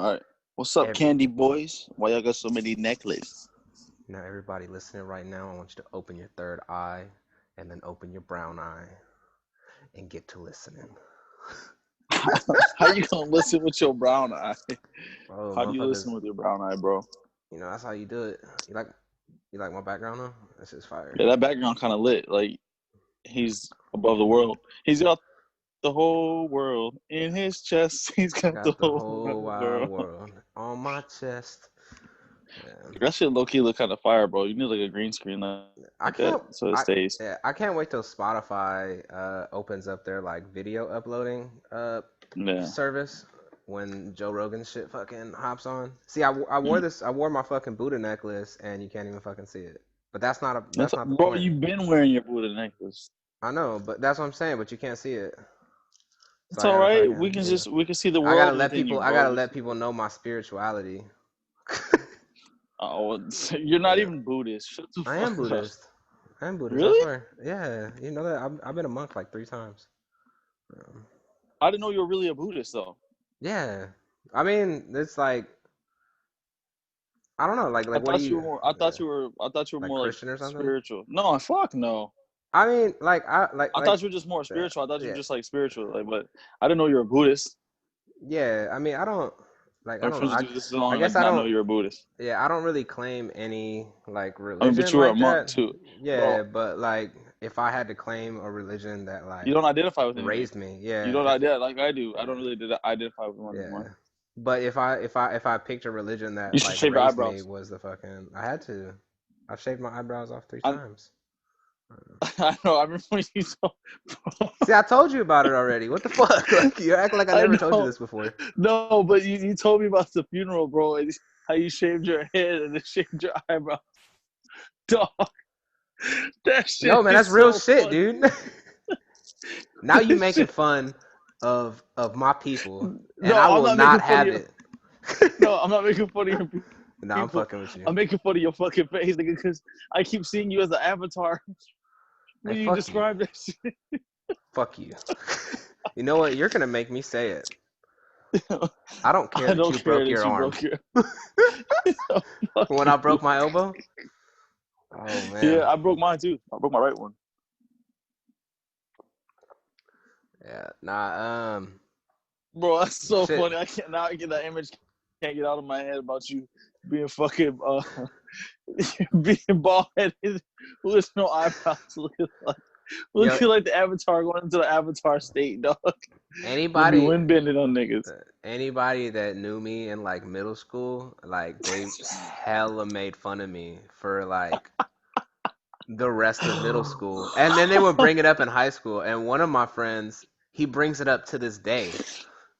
All right. What's up, Every, candy boys? Why y'all got so many necklaces? now, everybody listening right now, I want you to open your third eye and then open your brown eye and get to listening. How you gonna listen with your brown eye? Bro, How do you motherfuckers, listen with your brown eye, bro? that's how you do it. You like my background now? This is fire. Yeah, that background kind of lit. Like he's above the world. He's got the whole world in his chest. He's got the Got the whole whole wide world. world on my chest. Yeah. That shit low key look kind of fire, bro. You need like a green screen like I that can't so it I stays. yeah, I can't wait till Spotify opens up their like video uploading Yeah, service when Joe Rogan shit fucking hops on. See, I wore my fucking Buddha necklace and you can't even fucking see it. But that's not the bro. point. You've been wearing your Buddha necklace. I know, but that's what I'm saying, but you can't see it. So It's I all gotta right. fucking, We can see the I gotta world let within you, people I bro. gotta Just let people know my spirituality. oh, you're not Yeah. even Buddhist. Shut the I am fuck up. Buddhist. I am Buddhist, I Really? swear. Yeah, you know that I've been a monk like 3 times. Um, I didn't know you were really a Buddhist though. yeah. I mean, it's like I don't know, like what do you yeah, I thought you were like more like Christian or something? spiritual. No, fuck no. I mean, like I like I like thought you were just more yeah, spiritual. I thought you were yeah. just like spiritual. Like, but I didn't know you were a Buddhist. Yeah, I mean, I My don't know. friends do this I long. I guess did I not know don't you were a Buddhist. yeah, I don't really claim any like I mean, but religion you were a like monk that. too, Yeah, bro. but like if I had to claim a religion that You like don't identify with anything. raised me, You yeah, don't if identify like I do. I yeah, don't really identify with one yeah. anymore. But if I picked a religion You that should like shave your raised me eyebrows. was the fucking I had to. I've shaved my eyebrows off three I, times. Uh, I know. I remember when you told. See, I told you about it already. What the fuck? Like you act like I I never told you know. this before. No, but you told me about the funeral, bro, and how you shaved your head and then shaved your eyebrows. Dog, that shit No, man, that's is real so shit, funny. dude. Now you This making shit. fun of my people, and No, I I'm will not not making fun of have you. it. No, I'm not making fun of your No, I'm people. fucking with you. I'm making fun of your fucking face, nigga, because I keep seeing you as an avatar Hey, when you fuck you. describe that shit. Fuck you. You know what? You're gonna make me say it. I don't care I that don't you care broke that your you arm. broke your. Fuck When I you. broke my elbow? Oh man. Yeah, I broke mine too. I broke my right one. Yeah. Nah. Bro, that's so Shit. funny. I can't now. I get that image. Can't get out of my head about you being fucking being bald headed with no eyebrows, Yo, looking like the Avatar going into the Avatar state, dog. Gonna be anybody, wind bending on niggas. anybody that knew me in like middle school, like they hella made fun of me for like the rest of middle school. And then they would bring it up in high school. And one of my friends, he brings it up to this day.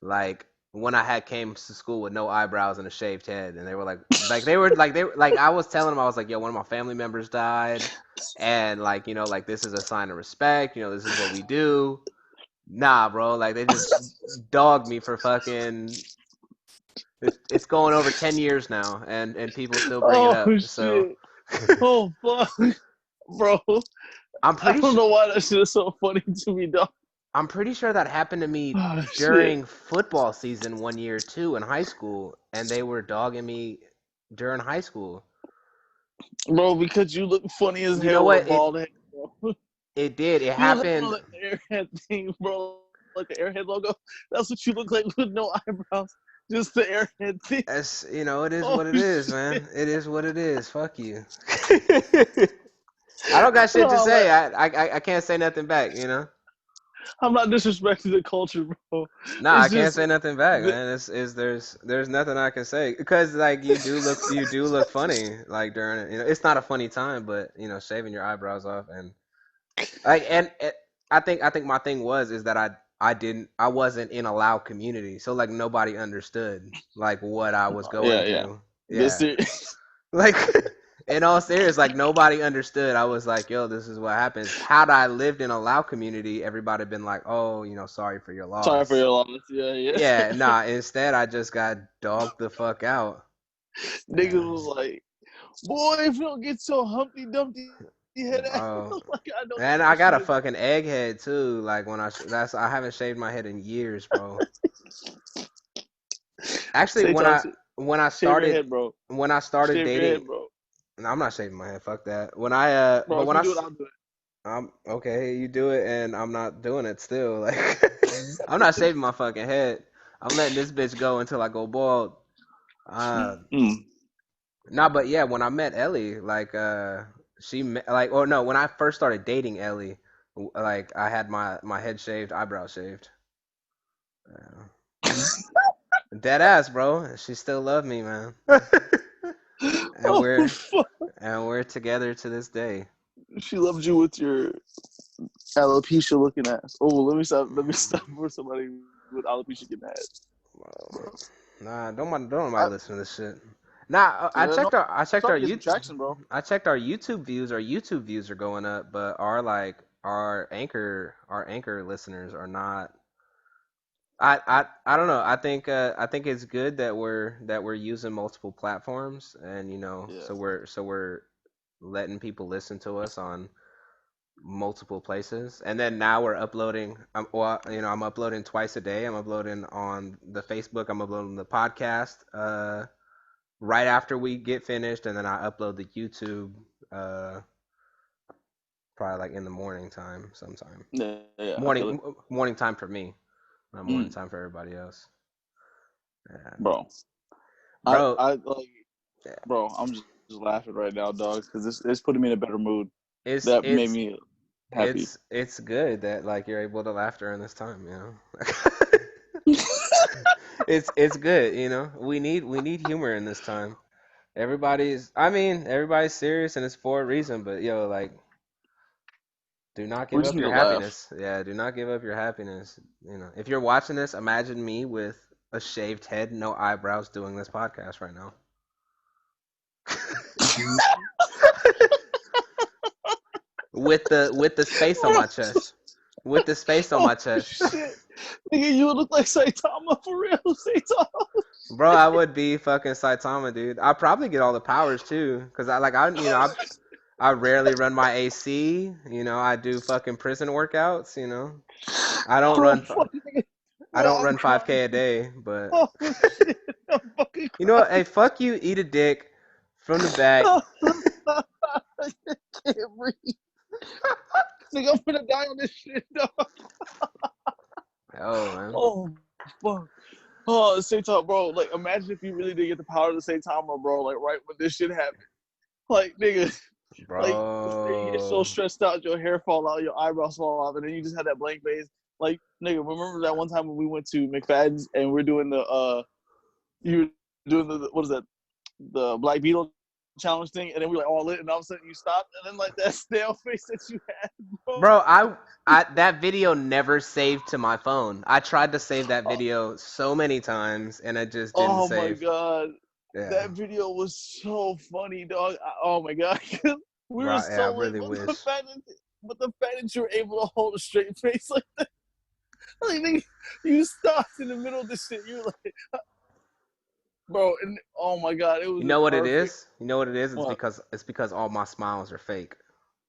Like when I had came to school with no eyebrows and a shaved head, and they were like I was telling them I was like, yo, one of my family members died, and like like this is a sign of respect. This is what we do. Nah, bro, like they just dogged me for fucking. It's going over 10 years now, and people still bring it Oh up. So shit! Oh fuck, bro! I'm I pretty don't sure. know why that shit is so funny to me, dog. I'm pretty sure that happened to me Oh shit, during football season one year too in high school, and they were dogging me during high school. bro! Because you look funny as You know hell with a what? bald head, bro. It did. It You look like happened. one of the Airhead things, bro. Like the Airhead logo. That's what you look like with no eyebrows. Just the Airhead thing. As it is Oh what it is, shit! man. It is what it is. Fuck you. I don't got shit to No, say. like, I can't say nothing back. I'm not disrespecting the culture, bro. No, I It's can't just say nothing back, man. There's nothing I can say because like you do look funny like during it. It's not a funny time, but shaving your eyebrows off and like and I think my thing is that I wasn't in a loud community, so like nobody understood like what I was going yeah, yeah. through. This Yeah, serious. like in all serious, like nobody understood. I was like, yo, this is what happens. Had I lived in a loud community, everybody been like, oh, sorry for your Sorry for loss. your loss. Yeah, yeah. Yeah, nah. Instead, I just got dogged the fuck out. Niggas Yeah. was like, boy, if you don't get your Humpty Dumpty head out, Bro, like I know and I that got shit a is. fucking egghead too. Like when I haven't shaved my head in years, bro. Actually, Say talk. when I Shave your started head, bro. when I started Shave your dating, head, bro. no, I'm not shaving my head. Fuck that. Bro, if you do it, I'll do I'm okay, you do it, and I'm not doing it still. Like, I'm not shaving my fucking head. I'm letting this bitch go until I go bald. Uh, it. Mm. nah, but yeah, when I met Ellie, like, like, or no, when I first started dating Ellie, like, I had my head shaved, eyebrow shaved. Uh, Dead ass, bro. She still loved me, man. And Oh we're fuck! and we're together to this day. She loved you with your alopecia looking ass. Oh, let me stop. Let me stop for somebody with alopecia getting ass. Well, nah, don't nobody I, listen to this shit. Nah, no, I checked our starting to get some YouTube traction, bro. I checked our YouTube views. Our YouTube views are going up, but our anchor listeners are not. I don't know. I think it's good that we're using multiple platforms, and Yeah. so we're letting people listen to us on multiple places. And then now we're uploading. I'm uploading twice a day. I'm uploading on the Facebook. I'm uploading the podcast right after we get finished, and then I upload the YouTube uh, probably like in the morning time sometime. Yeah, I feel it. Morning time for me, not morning Mm, time for everybody else. Yeah. bro, Bro, I like, bro. I'm just laughing right now, dog, because it's putting me in a better mood. it's That made it's me happy. it's good that like you're able to laugh during this time, it's good, we need humor in this time. Everybody's serious and it's for a reason, but yo, like, do not We give just up need your to laugh. happiness. Yeah, do not give up your happiness. If you're watching this, imagine me with a shaved head, no eyebrows, doing this podcast right now. With the space on Bro, my chest. With the space on oh my chest. shit, nigga, you look like Saitama for real, Saitama. Bro, I would be fucking Saitama, dude. I'd probably get all the powers too, cause I rarely run my AC. I do fucking prison workouts. I don't Oh run fuck, nigga, I bro, don't I'm run crying. 5K a day, but Oh shit, I'm fucking you know what? crying. Hey, fuck you, eat a dick from the back. I can't breathe. Nigga, I'm gonna die on this shit, dog. Oh man, Oh fuck. Oh, Saitama, bro. Like, imagine if you really did get the power to Saitama, bro. Like, right when this shit happened. Like, nigga, like, say you get so bro, stressed out, your hair fall out, your eyebrows fall off, and then you just had that blank face. Like, nigga, remember that one time when we went to McFadden's and we're doing you were doing what is that, the Black Beetle challenge thing, and then we were like all lit, and all of a sudden you stopped, and then like that stale face that you had, bro. bro. I that video never saved to my phone. I tried to save that Oh, video so many times, and it just didn't oh my save. god, Yeah, that video was so funny, dog. Oh my god, we were bro. Yeah, I so lit, really wish. but the fact that you were able to hold a straight face like that, like nigga, you stopped in the middle of this shit. You were like, bro, and oh my god, it was You know just what it perfect. is? You know what it is? It's What? because it's because all my smiles are fake.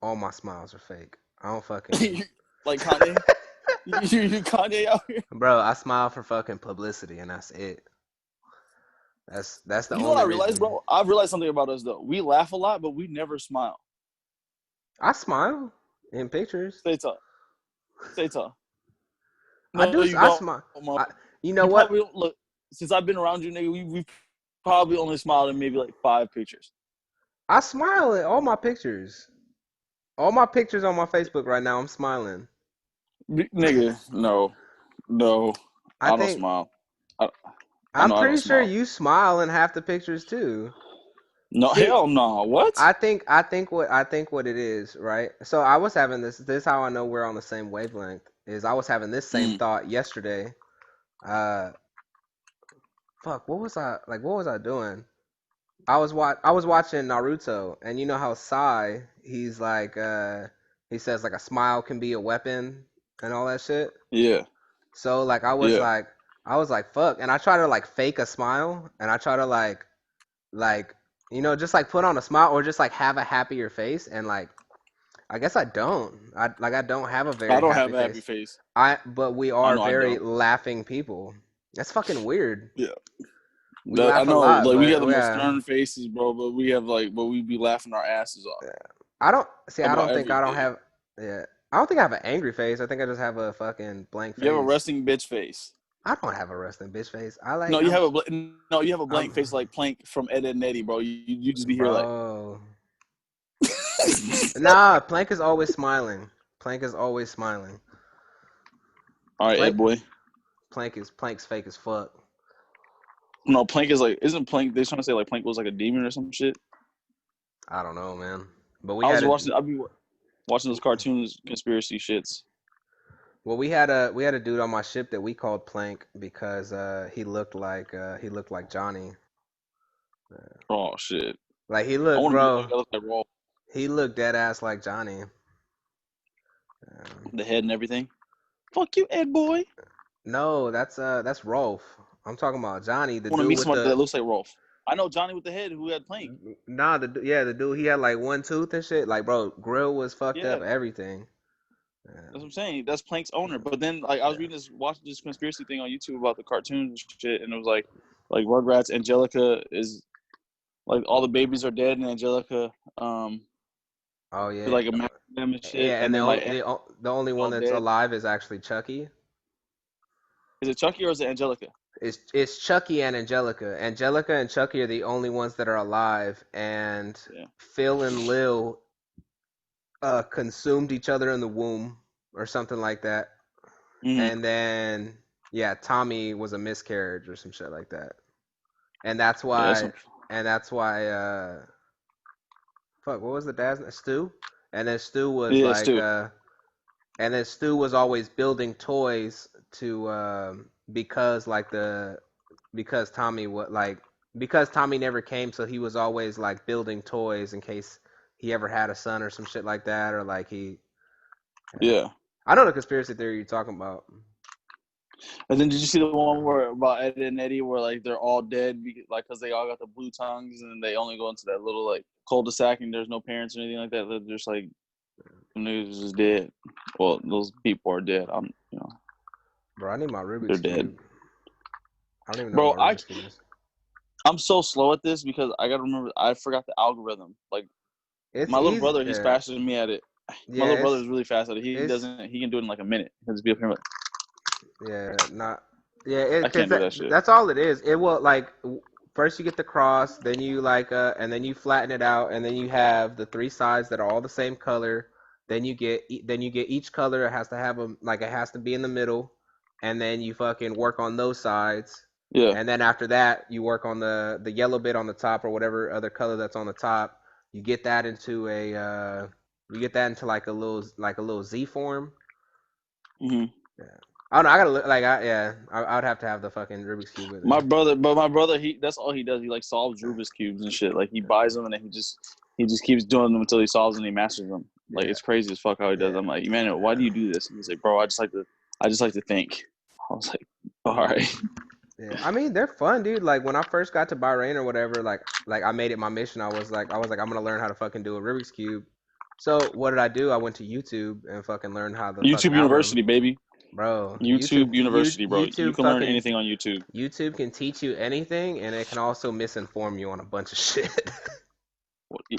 All my smiles are fake. I don't fucking. Like Kanye, you Kanye out here. Bro, I smile for fucking publicity, and that's it. That's the You know what only I realized, reason. bro? I've realized something about us though. We laugh a lot, but we never smile. I smile in pictures. Stay tough. Stay tough. I No, do. you I don't. smile. Mo. You know You what? probably don't look. Since I've been around you, nigga, we probably only smiled in maybe like 5 pictures. I smile in all my pictures. All my pictures on my Facebook right now, I'm smiling. Nigga, no, no, I I don't think smile. I, I I'm know I don't pretty sure smile. you smile in half the pictures too. No, See, hell no. What? I think what it is, right? So I was having this is how I know we're on the same wavelength. Is I was having this same Mm, thought yesterday. Uh, fuck, what was I doing? I was watching Naruto, and you know how Sai, he says like a smile can be a weapon and all that shit. yeah, So like yeah. I was like fuck, and I try to like fake a smile, and I try to like just like put on a smile or just like have a happier face, and like I guess I don't. I don't have a I very don't happy have a happy face. face. But we I are know I very don't. laughing people. That's fucking weird. Yeah, We that I laugh a know. lot, Like we have but the most yeah. stern faces, bro. But we have but we be laughing our asses off I don't see. I about don't think I don't everything. have. Yeah, I don't think I have an angry face. I think I just have a fucking blank You have a face. resting bitch face. I don't have a resting bitch face. I like. No, you have a I'm, blank face like Plank from Ed, Edd n Eddy, bro. You just be here like. bro. Nah, Plank is always smiling. Plank is always smiling. All right, Ed Plank, boy. Plank's fake as fuck. No, Plank is like, isn't Plank? They're trying to say like Plank was like a demon or some shit. I don't know, man. But we I was had a watching. I've been watching those cartoons, conspiracy shits. well, we had a dude on my ship that we called Plank because he looked like Johnny. Oh shit! Like he I looked, want to be that bro. guy. Look like Rolf, He looked dead ass like Johnny. the head and everything. Fuck you, Ed boy. No, that's Rolf. I'm talking about Johnny, the I want to dude meet with somebody that the looks like Rolf. I know Johnny with the head who had Plank. nah, the dude he had like one tooth and shit. Like, bro, grill was fucked up, Yeah, everything. that's what I'm saying. That's Plank's owner. But then, like, I was Yeah. reading watching this conspiracy thing on YouTube about the cartoons and shit, and it was like Rugrats, Angelica is like all the babies are dead, and Angelica, Oh yeah. like imagine them and shit, Yeah, and and then like the only one all that's dead. alive is actually Chucky. Is it Chucky or is it Angelica? It's Chucky and Angelica. Angelica and Chucky are the only ones that are alive, and Yeah. Phil and Lil consumed each other in the womb or something like that. Mm-hmm. And then yeah, Tommy was a miscarriage or some shit like that. And that's Yeah. That's why and that's why fuck, what was the dad's name? Stu? And then Stu was yeah, it's like two. and then Stu was always building toys to because like the because Tommy what like because Tommy never came, so he was always like building toys in case he ever had a son or some shit like that, or like he. Yeah. Yeah. I know the conspiracy theory you're talking about. And then did you see the one where about Ed and Eddie where like they're all dead because they all got the blue tongues and they only go into that little like cul-de-sac and there's no parents or anything like that. They're just like the niggas is dead. Well, those people are dead. Bro, I need my They're Rubik's dead. cube. I don't even know Bro, what my Rubik's cube is. I'm so slow at this because I gotta remember I forgot the algorithm. Like It's my little easy. brother, he's faster than me at it. My Yeah, little brother is really fast at it. it's He can do it in like a minute. He can just be up here like, yeah, not yeah, it I because can't do that shit. that's all it is. It will like first you get the cross, then you like and then you flatten it out, and then you have the three sides that are all the same color. Then you get each color. It has to have a like it has to be in the middle, and then you fucking work on those sides, Yeah. and then after that you work on the yellow bit on the top or whatever other color that's on the top. You get that into a you get that into like a little Z form. hmm Yeah. I don't know. I gotta look like I would have to have the fucking Rubik's cube with me. My brother, he that's all he does. He like solves Rubik's cubes and shit. Like he buys them and then he just keeps doing them until he solves and he masters them. Like Yeah, it's crazy as fuck how he does. yeah, I'm like, Emmanuel, why do you do this? And he's like, bro, I just like to think. I was like, all right. yeah. I mean, they're fun, dude. Like when I first got to Bahrain or whatever, like I made it my mission. I was like I'm gonna learn how to fucking do a Rubik's cube. So what did I do? I went to YouTube and fucking learned how the fucking YouTube algorithm. University, baby. Bro, YouTube University, bro. You YouTube can learn fucking anything on YouTube. YouTube can teach you anything, and it can also misinform you on a bunch of shit.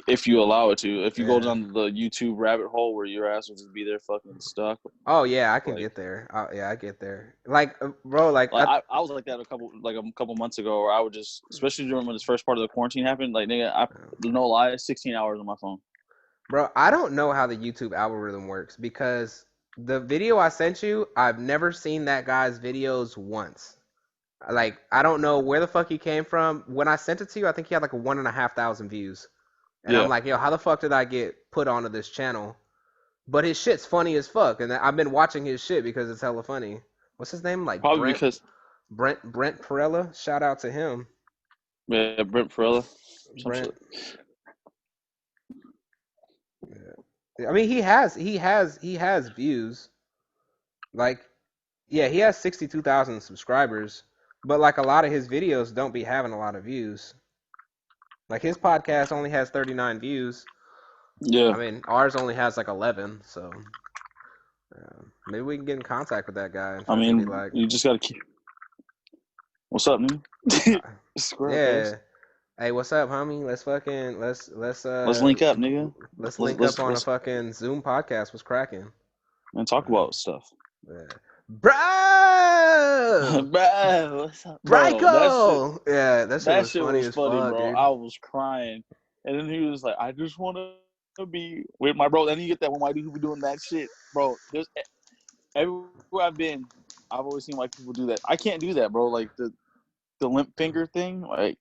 If you allow it to. If you go Yeah. down the YouTube rabbit hole where your ass will just be there fucking stuck. Oh yeah, I can Like get there. Yeah, I get there. Like, bro, like Like I was like that a couple months ago, where I would just, especially during when this first part of the quarantine happened, like nigga, I no lie, 16 hours on my phone. bro, I don't know how the YouTube algorithm works because the video I sent you, I've never seen that guy's videos once. Like, I don't know where the fuck he came from. When I sent it to you, I think he had like a 1,500 views. And I'm Yeah, like, yo, how the fuck did I get put onto this channel? But his shit's funny as fuck, and I've been watching his shit because it's hella funny. What's his name? Like probably because Brent Perella. Shout out to him. yeah, Brent Perella, some Brent. shit. Yeah. I mean, he has views. Like, yeah, he has 62,000 subscribers, but like a lot of his videos don't be having a lot of views. Like his podcast only has 39 views. Yeah, I mean, ours only has like 11, so maybe we can get in contact with that guy and I fucking be mean, like, you just gotta keep. What's up, man? Uh, Square cuz. yeah. Hey, what's up, homie? Let's link up, nigga. Let's Let's link up on a let's fucking Zoom podcast. What's cracking? and talk Uh, about stuff. yeah. Bro, Bro, what's up? Bro, Bryco. Yeah, that shit that was shit funny was as funny, fuck, bro. dude. I was crying. And then he was like, I just wanna be with my bro. Then you get that one white dude who be doing that shit. Bro, there's everywhere I've been, I've always seen white people do that. I can't do that, bro. Like the limp finger thing. Like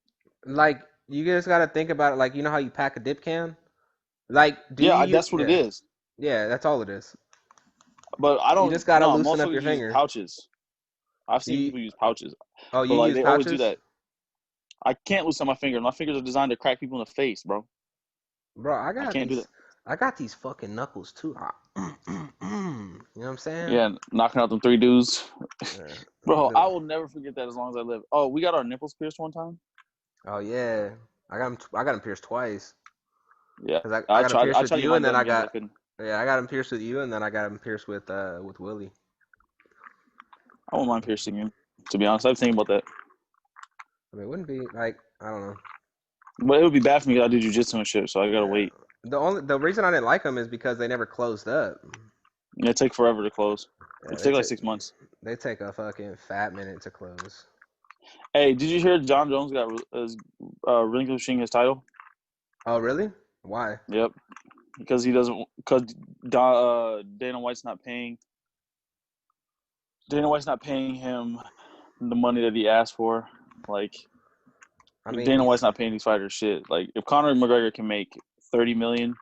Like, you just gotta think about it. Like, you know how you pack a dip can? Like, do yeah, you? that's what it Yeah, is. yeah. That's all it is. But I You don't just gotta no, loosen up motherfuckers your use finger. pouches. I've seen You people use pouches. Oh, you But like use they always do pouches? that. I can't loosen my finger. My fingers are designed to crack people in the face, bro. Bro, I can't do that. I got these fucking knuckles too. You know what I'm saying? Yeah, knocking out them three dudes. Yeah. Bro, I will never forget that as long as I live. Oh, we got our nipples pierced one time. Oh yeah, I got them pierced twice. Yeah, Cause I I got them tried. pierced I with tried to get you, and mine then done again, but I couldn't. I got them pierced with you, and then I got them pierced with Willie. I won't mind piercing you. To be honest, I was thinking about that, I mean, it wouldn't be like, I don't know. but it would be bad for me. 'Cause I do jujitsu and shit, so I gotta Yeah. wait. The reason I didn't like them is because they never closed up. It take forever to close. Yeah, It take like 6 months. they take a fucking fat minute to close. Hey, did you hear John Jones got relinquishing his title? Oh really? Why? Yep, because he doesn't. Because Dana White's not paying. Dana White's not paying him the money that he asked for. Like I mean, Dana White's not paying these fighters shit. Like if Conor McGregor can make 30 million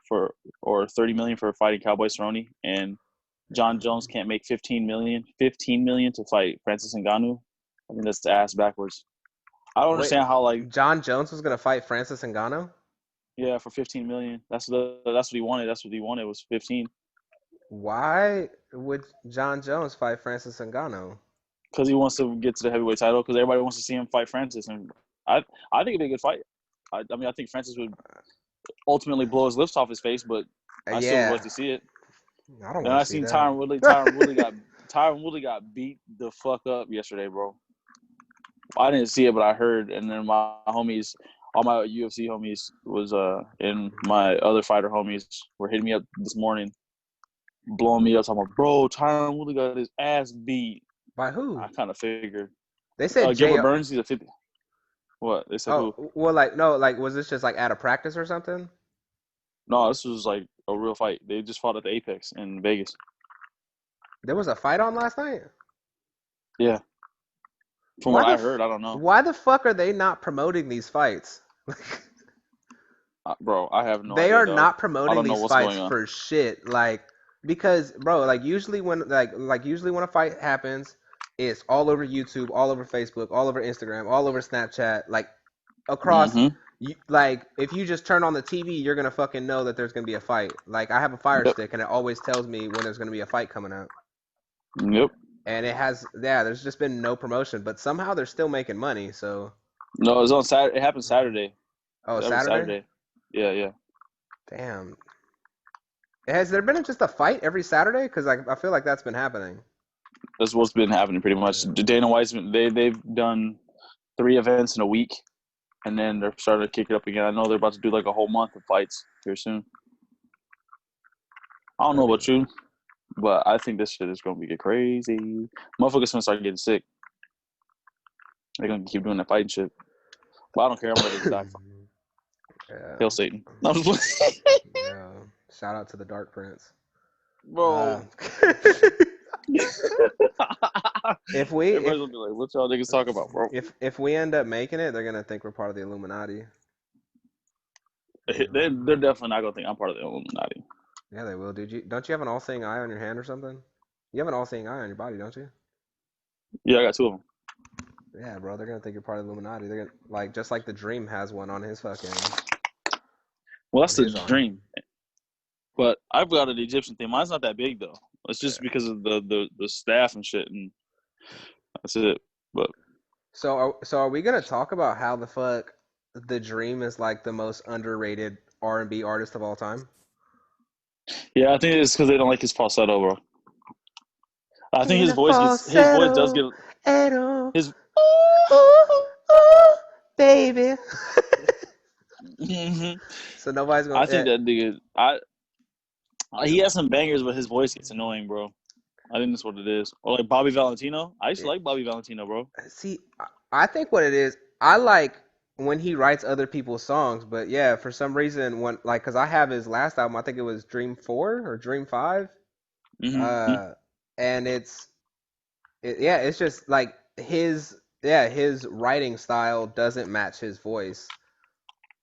or 30 million for fighting Cowboy Cerrone, and John Jones can't make 15 million to fight Francis Ngannou, I think that's ass backwards. I don't wait, understand how like John Jones was gonna fight Francis Ngannou? yeah for 15 million. That's what he wanted. That's what he wanted was 15 Why would John Jones fight Francis Ngannou? because he wants to get to the heavyweight title because everybody wants to see him fight Francis, and I I think it'd be a good fight. I mean I think Francis would ultimately blow his lips off his face, but I still would Yeah, like to see it. I don't And want I to see seen that. Tyron Woodley got beat the fuck up yesterday, bro. I didn't see it, but I heard. And then my homies, all my UFC homies, was and my other fighter homies were hitting me up this morning, blowing me up, talking about, bro, Tyron Woodley got his ass beat. By who? I kind of figured. They said Gilbert J. Burns, he's a 50. What they said? Who? Oh, well, like no, like was this just like out of practice or something? No, this was like a real fight. They just fought at the Apex in Vegas. There was a fight on last night. Yeah, from Why what the I f- heard, I don't know, Why the fuck are they not promoting these fights? bro. I have no They idea, are dog. not I promoting don't know these what's fights going on. for shit. Like because bro, like usually when a fight happens, it's all over YouTube, all over Facebook, all over Instagram, all over Snapchat, like across Mm-hmm. like if you just turn on the TV, you're gonna fucking know that there's gonna be a fight. Like I have a Fire Yep. Stick and it always tells me when there's gonna be a fight coming up. Yep. And it has yeah, there's just been no promotion, but somehow they're still making money, so No, it was on Saturday. It happened Saturday. oh It happened Saturday? Saturday. Yeah, yeah. Damn. Has there been just a fight every Saturday? Because I feel like that's been happening. That's what's been happening pretty much. Yeah. Dana White's they've done 3 events in a week, and then they're starting to kick it up again. I know they're about to do like a whole month of fights here soon. I don't I know mean, about you, but I think this shit is gonna get crazy. Motherfuckers gonna start getting sick. They're gonna keep doing that fighting shit. But I don't care. I'm ready to die. yeah, Hail Satan. I'm just playing. yeah. Shout out to the Dark Prince. Uh, Bro. if we Everybody's gonna be like, "What y'all niggas talk about, bro?" if we end up making it, they're gonna think we're part of the Illuminati. They're definitely not gonna think I'm part of the Illuminati. Yeah, they will, dude. Don't you have an all-seeing eye on your hand or something? You have an all-seeing eye on your body, don't you? Yeah, I got two of them. Yeah, bro. They're gonna think you're part of the Illuminati. They're gonna like just like the Dream has one on his fucking Well, on that's the his arm. dream. But I've got an Egyptian thing. Mine's not that big though. It's just Yeah. because of the staff and shit, and that's it. But So are we gonna talk about how the fuck the Dream is like the most underrated R&B artist of all time? yeah, I think it's because they don't like his falsetto, bro. I think In a his voice does falsetto, get Edo. his Ooh, ooh, baby. Hmm. So nobody's I gonna. think that nigga, he has some bangers, but his voice gets annoying, bro. I think that's what it is. Or like Bobby Valentino. I used to Yeah, like Bobby Valentino, bro. see, I think what it is, I like when he writes other people's songs, but yeah, for some reason, when like, cause I have his last album, I think it was Dream 4 or Dream 5, Hmm. uh, and yeah, it's just like his writing style doesn't match his voice,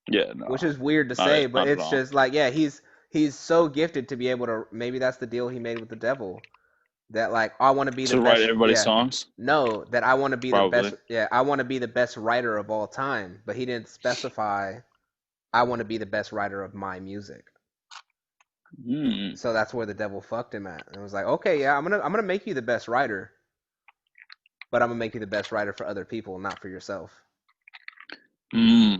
Yeah, which no, is weird to say, but not at it's all. just like, yeah, he's so gifted to be able to. Maybe that's the deal he made with the devil. That like I want to be the To write best. everybody's Yeah, songs, no, that I want to be the best. probably. Yeah, I want to be the best writer of all time, but he didn't specify I want to be the best writer of my music. Hmm. So that's where the devil fucked him at. And it was like, okay, yeah, I'm gonna make you the best writer, but I'm gonna make you the best writer for other people, not for yourself. Hmm.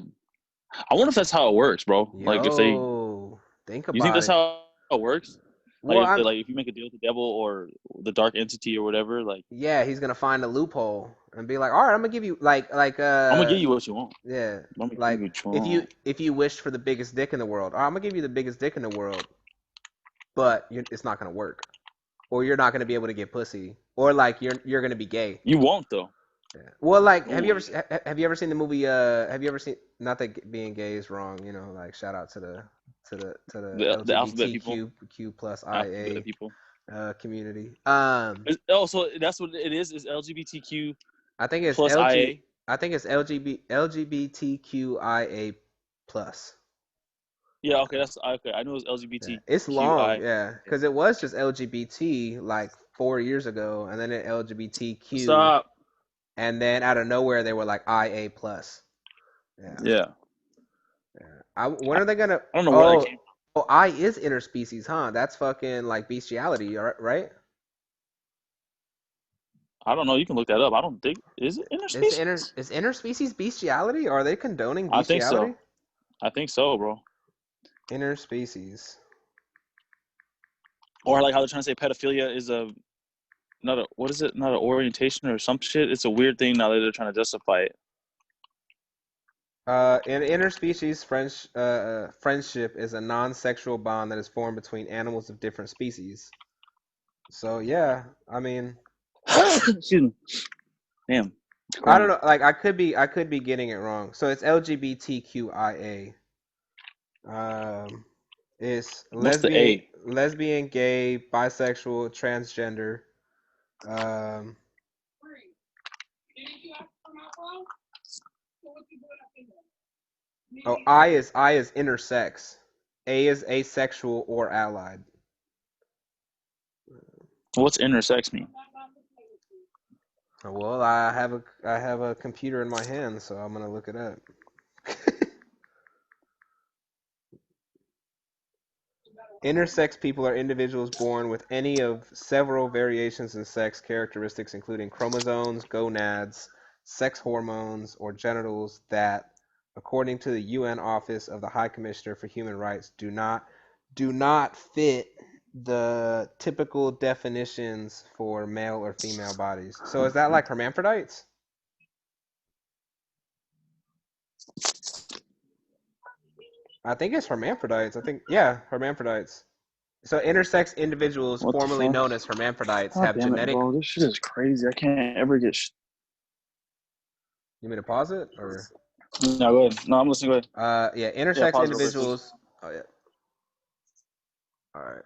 I wonder if that's how it works, bro. Like if they, Yo, think you think about that's it. how it works? Well, I'm Like if you make a deal with the devil or the dark entity or whatever, like yeah, he's gonna find a loophole and be like, all right, I'm gonna give you I'm gonna give you what you want. yeah, I'm gonna give you like what you if you want. if you wished for the biggest dick in the world, all right, I'm gonna give you the biggest dick in the world, but it's not gonna work, or you're not gonna be able to get pussy, or like you're gonna be gay. You won't though. Yeah. Well, like, Oh yeah. have you ever seen the movie? Have you ever seen? Not that being gay is wrong, you know. Like, shout out to the The alphabet people. LGBTQ plus Alphabet IA people. community. Oh, so that's what it is. Is LGBTQ I think it's plus IA. I think it's LGBTQIA plus. Yeah. Okay. That's okay. I know it's Yeah, it's long, LGBTQI. yeah, because it was just LGBT like 4 years ago, and then it LGBTQ, Stop. and then out of nowhere they were like IA plus. Yeah, Yeah. yeah. When are they gonna? I don't know where that Oh, came. oh, I is interspecies, huh? That's fucking like bestiality, right? I don't know. You can look that up. I don't think is it interspecies. Is interspecies bestiality? Are they condoning I think bestiality? so. I think so, bro. Interspecies. Or like how they're trying to say pedophilia is a not a what is it? Not an orientation or some shit. It's a weird thing now that they're trying to justify it. An interspecies friendship is a non-sexual bond that is formed between animals of different species. So yeah, I mean, Excuse me. Damn, it's I don't crying. know. Like I could be getting it wrong. So it's LGBTQIA. Um, it's What's the A? lesbian, gay, bisexual, transgender. Um, oh, I is intersex. A is asexual or allied. What's intersex mean? Well, I have a computer in my hand, so I'm gonna look it up. Intersex people are individuals born with any of several variations in sex characteristics, including chromosomes, gonads, sex hormones, or genitals that, according to the UN Office of the High Commissioner for Human Rights, do not fit the typical definitions for male or female bodies. So is that like hermaphrodites? I think it's hermaphrodites. I think yeah, hermaphrodites. So intersex individuals, What the formerly fuck? known as hermaphrodites, God have damn it, genetic. bro. This shit is crazy. I can't ever get. You mean to pause it or? No, go ahead. No, I'm listening. Go ahead. Yeah, Yeah, intersex pause real quick, please. individuals. Oh yeah. All right.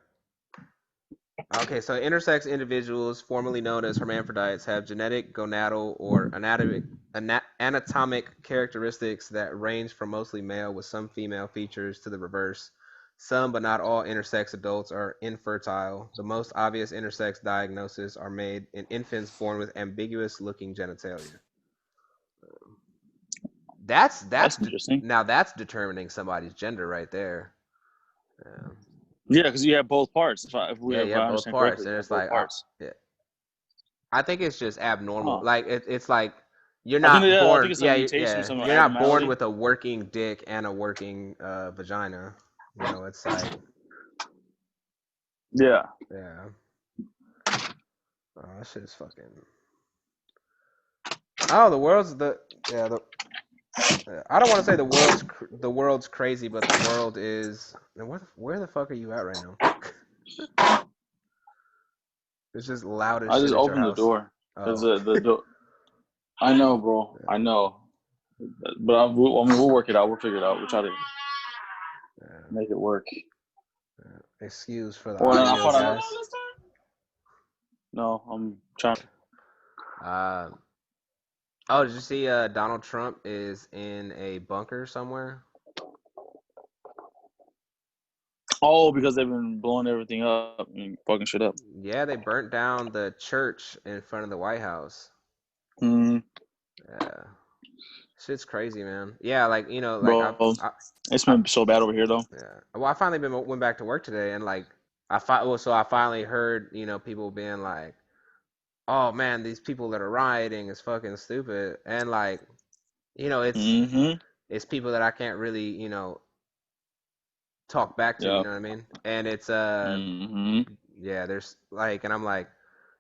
Okay, so intersex individuals, formerly known as hermaphrodites, have genetic, gonadal, or anatomic characteristics that range from mostly male with some female features to the reverse. Some, but not all, intersex adults are infertile. The most obvious intersex diagnoses are made in infants born with ambiguous-looking genitalia. That's interesting. Now that's determining somebody's gender right there. Um, Yeah, because you have both parts. If yeah, I both understand parts, correctly, and you have it's both like parts. yeah, I think it's just abnormal. Huh. Like it's like you're not I think born. it's some Yeah, mutation or yeah, some you're not born abnormality. with a working dick and a working vagina. You know, it's like Yeah. yeah. Oh, that shit is fucking. Oh, the world's the yeah the I don't want to say the world's crazy, but the world is. Where the fuck are you at right now? It's just loud as I shit just at your opened the house. door. It's Oh, the door. I know, bro. I yeah, know. But I mean, we'll work it out. We'll figure it out. We'll try to yeah, make it work. yeah. Excuse for the Well, then I audio, thought I. guys. No, I'm trying. Uh, oh, did you see? Donald Trump is in a bunker somewhere. Oh, because they've been blowing everything up and fucking shit up. Yeah, they burnt down the church in front of the White House. Mm, Yeah, shit's crazy, man. Yeah, like like bro, it's I been so bad over here though. yeah. Well, I finally went back to work today, and like so I finally heard people being like, "Oh man, these people that are rioting is fucking stupid," and like Mm-hmm. it's people that I can't really talk back to, you Yep. know what I mean? And it's Mm-hmm. yeah, there's like, and I'm like,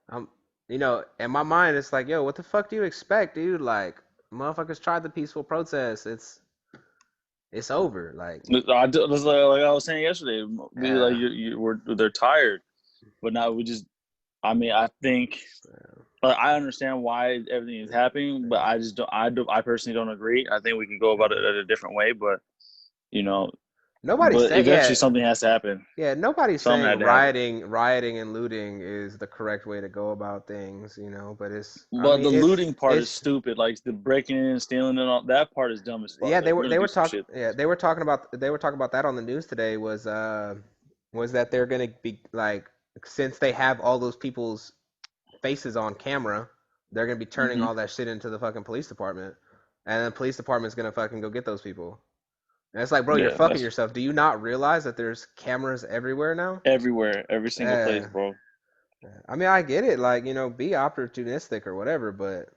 I'm in my mind it's like, yo, what the fuck do you expect, dude? Like, motherfuckers tried the peaceful protest. It's over. Like, That's like I was saying yesterday. We like yeah, they're tired, but now we just. I mean, I think. yeah, But I understand why everything is happening, but yeah. I just don't. I personally don't agree. I think we can go about it at a different way, but you know, Nobody's but saying, eventually yeah, something has to happen. yeah. Nobody's Something saying had to happen. rioting and looting is the correct way to go about things, but I But mean, the looting part is it's stupid. Like the breaking in and stealing and all that part is dumb as fuck. yeah. Like if we're gonna do some shit. They were talking about that on the news today. Was that they're gonna be like, since they have all those people's faces on camera, they're gonna be turning Hmm. all that shit into the fucking police department, and the police department's gonna fucking go get those people. And it's like, bro, you're Yeah, fucking that's yourself. Do you not realize that there's cameras everywhere now? everywhere, every single place, Yeah. bro. I mean, I get it, like, be opportunistic or whatever, but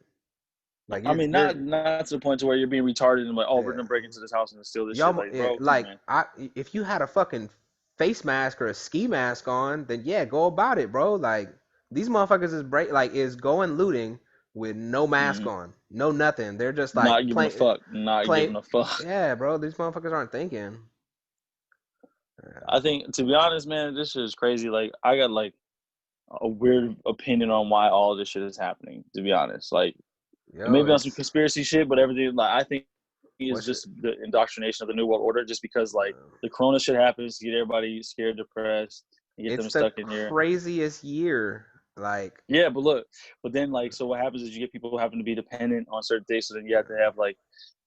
like I mean, you're not to the point to where you're being retarded and like, oh, we're yeah. gonna break into this house and steal this shit. Y'all, Like, yeah, bro, come on, like man. if you had a fucking face mask or a ski mask on, then yeah, go about it, bro. Like these motherfuckers is going looting with no mask Hmm. on, no nothing. They're just Not like giving a fuck. Not plain, giving a fuck. yeah, bro. These motherfuckers aren't thinking. I Yeah. think, to be honest, man, this shit is crazy. Like, I got like a weird opinion on why all this shit is happening. To be honest, like Yo, maybe on some it's conspiracy shit, but everything like I think is what's it? just the indoctrination of the new world order. Just because like Uh, the corona shit happens to get everybody scared, depressed, and get them it's the stuck in here. craziest year. Like, Yeah, but look, but then like so what happens is you get people who happen to be dependent on certain things. So then you have to have like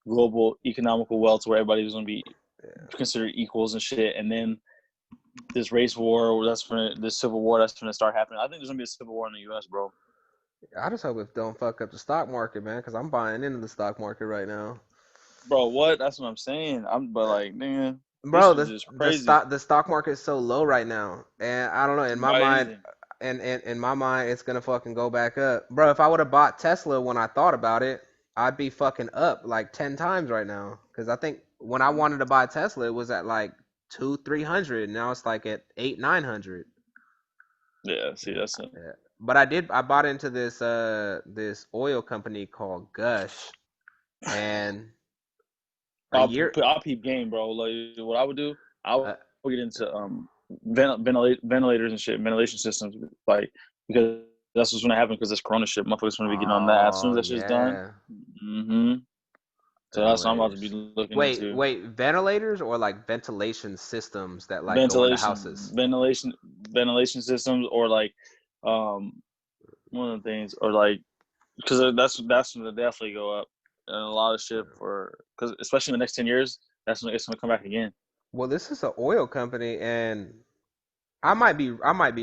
global economical wealth where everybody's gonna be yeah. considered equals and shit, and then this race war this civil war that's gonna start happening. I think there's gonna be a civil war in the U.S., bro. I just hope it don't fuck up the stock market, man, because I'm buying into the stock market right now. Bro, what? That's what I'm saying. But like, man, Bro, this is just the crazy. stock market is so low right now, and I don't know. In my Buy mind, anything. in my mind, it's gonna fucking go back up, bro. If I would have bought Tesla when I thought about it, I'd be fucking up like 10 times right now. Because I think when I wanted to buy Tesla, it was at like 200-300. Now it's like at 800-900. Yeah, see, Yeah, that's it. yeah. But I bought into this oil company called Gush, and a year. I'll peep game, bro. Like, what I would do, I would Uh, get into ventilators and shit, ventilation systems, like because that's what's gonna happen because this Corona shit, motherfuckers gonna be getting on that as soon as oh that shit's done. yeah. Hmm. So that's what I'm about to be Ventilators. looking Wait, into. wait, ventilators or like ventilation systems that like go into Ventilation, houses? ventilation, ventilation systems, or like, um, one of the things, or like because that's going to definitely go up and a lot of shit for because especially in the next 10 years, that's when it's going to come back again. Well, this is an oil company, and I might be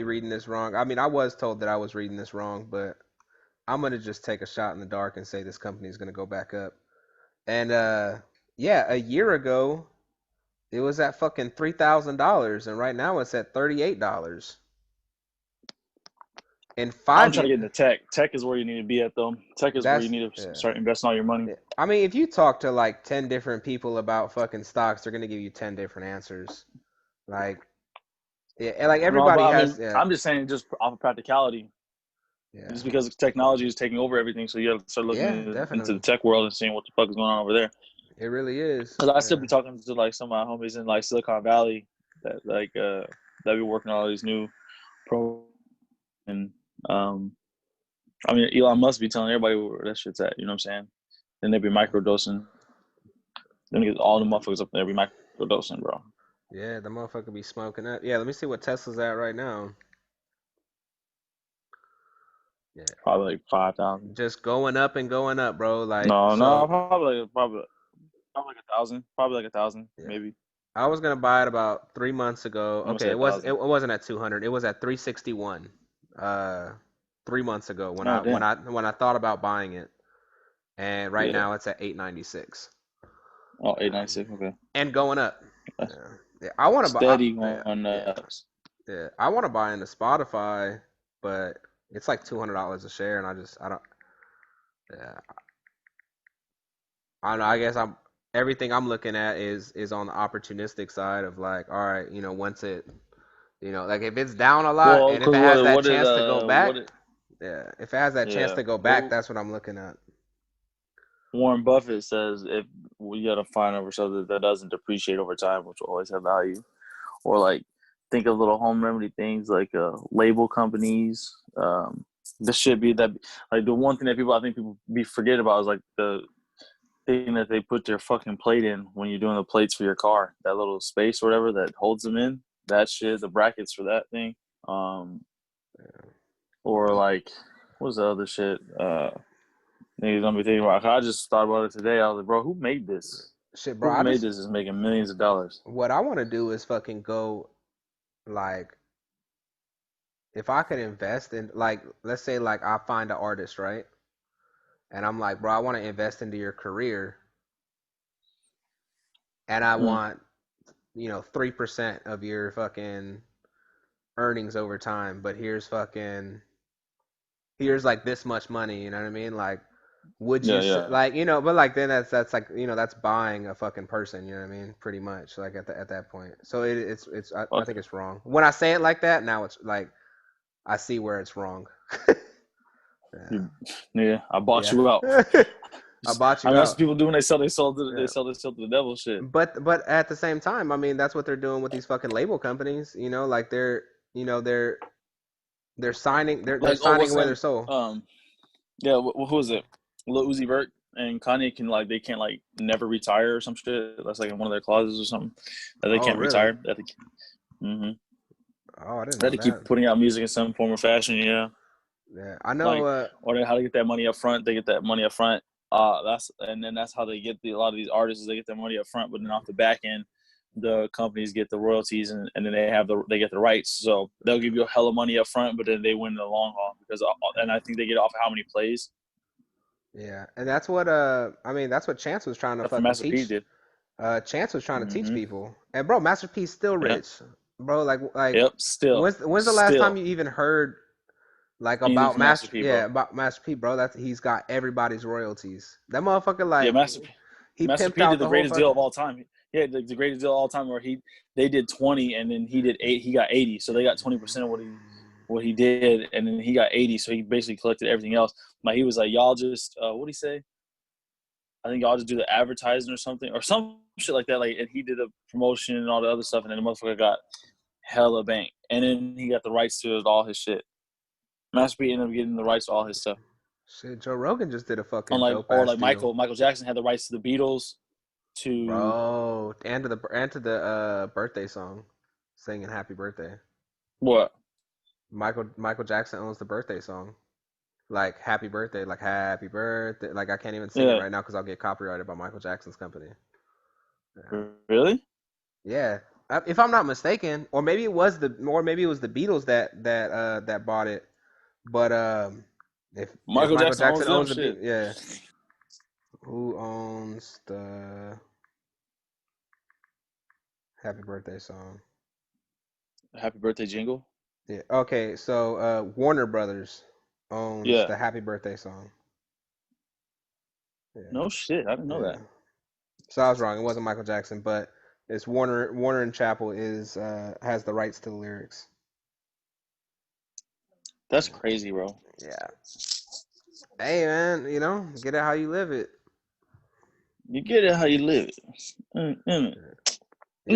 reading this wrong. I mean, I was told that I was reading this wrong, but I'm gonna just take a shot in the dark and say this company is gonna go back up. And yeah, a year ago it was at fucking $3,000, and right now it's at $38. In I'm five trying to years, get into tech. Tech is where you need to be at though. Tech is where you that's need to yeah. start investing all your money. Yeah. I mean, if you talk to like 10 different people about fucking stocks, they're gonna give you 10 different answers. Like, yeah, and like No, but everybody I has, mean, yeah, I'm just saying, just off of practicality. Yeah. Just because technology is taking over everything, so you have to start Yeah, looking into the definitely. tech world and seeing what the fuck is going on over there. It really is. Cause I still Yeah. be talking to like some of my homies in like Silicon Valley that be working on all these new pro and um I mean Elon must be telling everybody where that shit's at. You know what I'm saying? Then they be microdosing. Then get all the motherfuckers up there be microdosing, bro. Yeah, the motherfucker be smoking up. Yeah, let me see what Tesla's at right now. Yeah. Probably like 5,000. Just going up and going up, bro. Like, No, so, probably like 1,000. Probably like 1,000, yeah. maybe. I was gonna buy it about 3 months ago. I'm gonna Okay, say it was it 1,000. wasn't at 200. It was at 361. Uh, 3 months ago when Oh I when damn. I when I thought about buying it, and right Yeah. now it's at 896. Oh, Um, 896. Okay. and going up. That's Yeah, yeah. I want to buy. steady Yeah, going yeah, up. yeah. I want to buy into Spotify, but it's like $200 a share, and I don't. Yeah, I don't know. I guess I'm everything I'm looking at is on the opportunistic side of like, all right, once it, like if it's down a lot Well, and if because it has that what did chance to go back, what did yeah, if it has that chance yeah to go back, what that's what I'm looking at. Warren Buffett says if we gotta find over something that doesn't depreciate over time, which will always have value, or like think of little home remedy things like label companies. This should be that like the one thing that I think people be forget about is like the thing that they put their fucking plate in when you're doing the plates for your car. That little space or whatever that holds them in. That shit, the brackets for that thing. Um, or like what's the other shit? Niggas gonna be thinking about. I just thought about it today. I was like, bro, who made this? Shit, bro. Who made this is making millions of dollars. What I want to do is fucking go, like, if I could invest in, like, let's say, like, I find an artist, right? And I'm like, bro, I want to invest into your career, and I Mm. want, 3% of your fucking earnings over time, but here's like this much money, you know what I mean? Like, would you Yeah, yeah. like, but like then that's like, that's buying a fucking person, you know what I mean? Pretty much, like at that point. So it's I Okay. think it's wrong. When I say it like that, now it's like I see where it's wrong. Yeah. Yeah, I bought Yeah. you out. I bought I you mean, that's what out. people do when they sell. They Yeah. sell. They sell to the devil. Shit. But at the same time, I mean, that's what they're doing with these fucking label companies, like they're signing they're Like, oh, signing what's away the their name? soul. Yeah. Who is it? Lil Uzi Vert and Kanye can like they can't like never retire or some shit. That's like in one of their clauses or something that they Oh, can't really? retire. Mm-hmm. Oh, I didn't They know had to keep that. putting out music in some form or fashion. Yeah. Yeah, I know. Like, or how to get that money up front. They get that money up front. That's how they get a lot of these artists. They get their money up front, but then off the back end, the companies get the royalties, and then they get the rights. So they'll give you a hell of money up front, but then they win in the long haul because and I think they get off of how many plays. Yeah, and that's what I mean, that's what Chance was trying to That's what fucking Master P teach. did. Chance was trying to teach Mm-hmm. people. And bro, Master P's still Yep. rich. Bro, like Yep. Still. when's the last time Still. you even heard like Anything about from Master Master P, yeah, bro. about Master P, bro? That's he's got everybody's royalties. That motherfucker Yeah, like he Master pimped P out did the the whole greatest deal fucking of all time. Yeah, the greatest deal of all time where they did 20 and then he did 8. He got 80, so they got 20% of what he did, and then he got 80, so he basically collected everything else. Like he was like, y'all just what did he say? I think y'all just do the advertising or something or some shit like that. Like, and he did the promotion and all the other stuff, and then the motherfucker got hella bank, and then he got the rights to all his shit. Master P ended up getting the rights to all his stuff. shit. Joe Rogan just did a fucking Unlike dope or ass like deal. Michael Jackson had the rights to the Beatles, to Bro, and to the birthday song, singing Happy Birthday. what? Michael Jackson owns the birthday song. Like Happy Birthday, like Happy Birthday. Like I can't even sing it Yeah, right now because I'll get copyrighted by Michael Jackson's company. Yeah, really? yeah. If I'm not mistaken, or maybe it was the Beatles that bought it. But if Michael Michael Jackson owns Jackson them. owns the Shit. Beatles, yeah. Who owns the Happy Birthday song? Happy birthday jingle. Yeah. Okay, so Warner Brothers owns Yeah. the Happy Birthday song. Yeah, No shit. I didn't know yeah. that. So I was wrong. It wasn't Michael Jackson, but it's Warner. Warner and Chappell is has the rights to the lyrics. That's crazy, bro. Yeah. Hey man, get it how you live it. You get it how you live it. Mm, mm,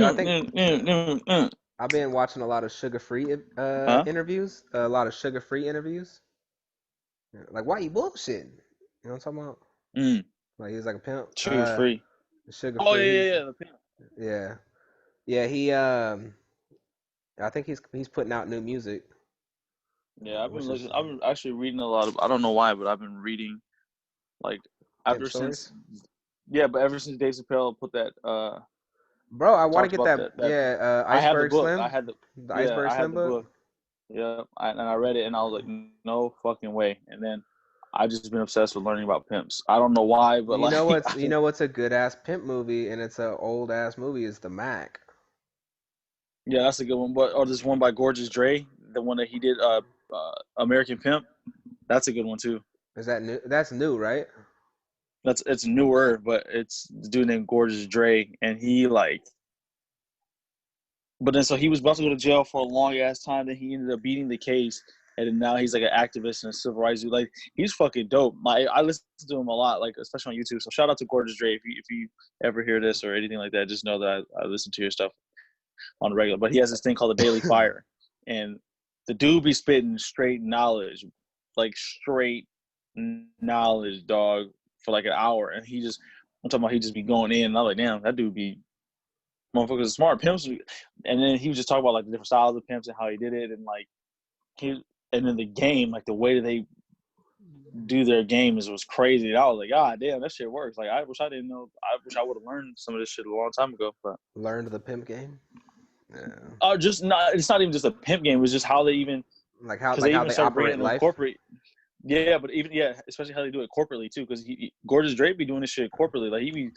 I think mm. I've been watching a lot of sugar-free Huh? interviews. A lot of sugar-free interviews. Yeah, like, why you bullshitting? You know what I'm talking about? Mm. Like, he's like a pimp. Sugar free. Oh Sugar-free. yeah, yeah, He's yeah. The pimp. yeah, yeah. I think he's putting out new music, Yeah, I've been which looking. is I've been actually reading a lot of. I don't know why, but I've been reading like pimp after stories. since. Yeah, but ever since Dave Chappelle put that Bro, I want to talked get about that. that. Yeah, I have the Iceberg book. I Slim, had the the yeah. Iceberg I had Slim the book. book. Yeah, and I read it, and I was like, no fucking way. And then I just been obsessed with learning about pimps. I don't know why, but You like, know what's you know what's a good ass pimp movie, and it's a old ass movie. Is the Mac? yeah, that's a good one. But this one by Gorgeous Dre, the one that he did, American Pimp. That's a good one too. Is that new? That's new, right? It's newer, but it's the dude named Gorgeous Dre, and he like. But then, so he was about to go to jail for a long ass time. Then he ended up beating the case, and then now he's like an activist and a civil rights dude. Like he's fucking dope. I listen to him a lot, like especially on YouTube. So shout out to Gorgeous Dre if you ever hear this or anything like that. Just know that I listen to your stuff on the regular. But he has this thing called the Daily Fire, and the dude be spitting straight knowledge, like straight knowledge, dog, for like an hour. And I'm talking about he just be going in. And I'm like, damn, that dude be motherfuckers are smart pimps. And then he was just talking about like the different styles of pimps and how he did it, and like he and then the game, like the way that they do their game was crazy. And I was like, God damn, that shit works. Like I wish I didn't know. I wish I would have learned some of this shit a long time ago. But Learned the pimp game. Yeah. just not. It's not even just a pimp game. It was just how they even because Like they how even they started bringing operate it in life. corporate. Yeah, but even especially how they do it corporately too. Because Gorgeous Dre be doing this shit corporately. Like he be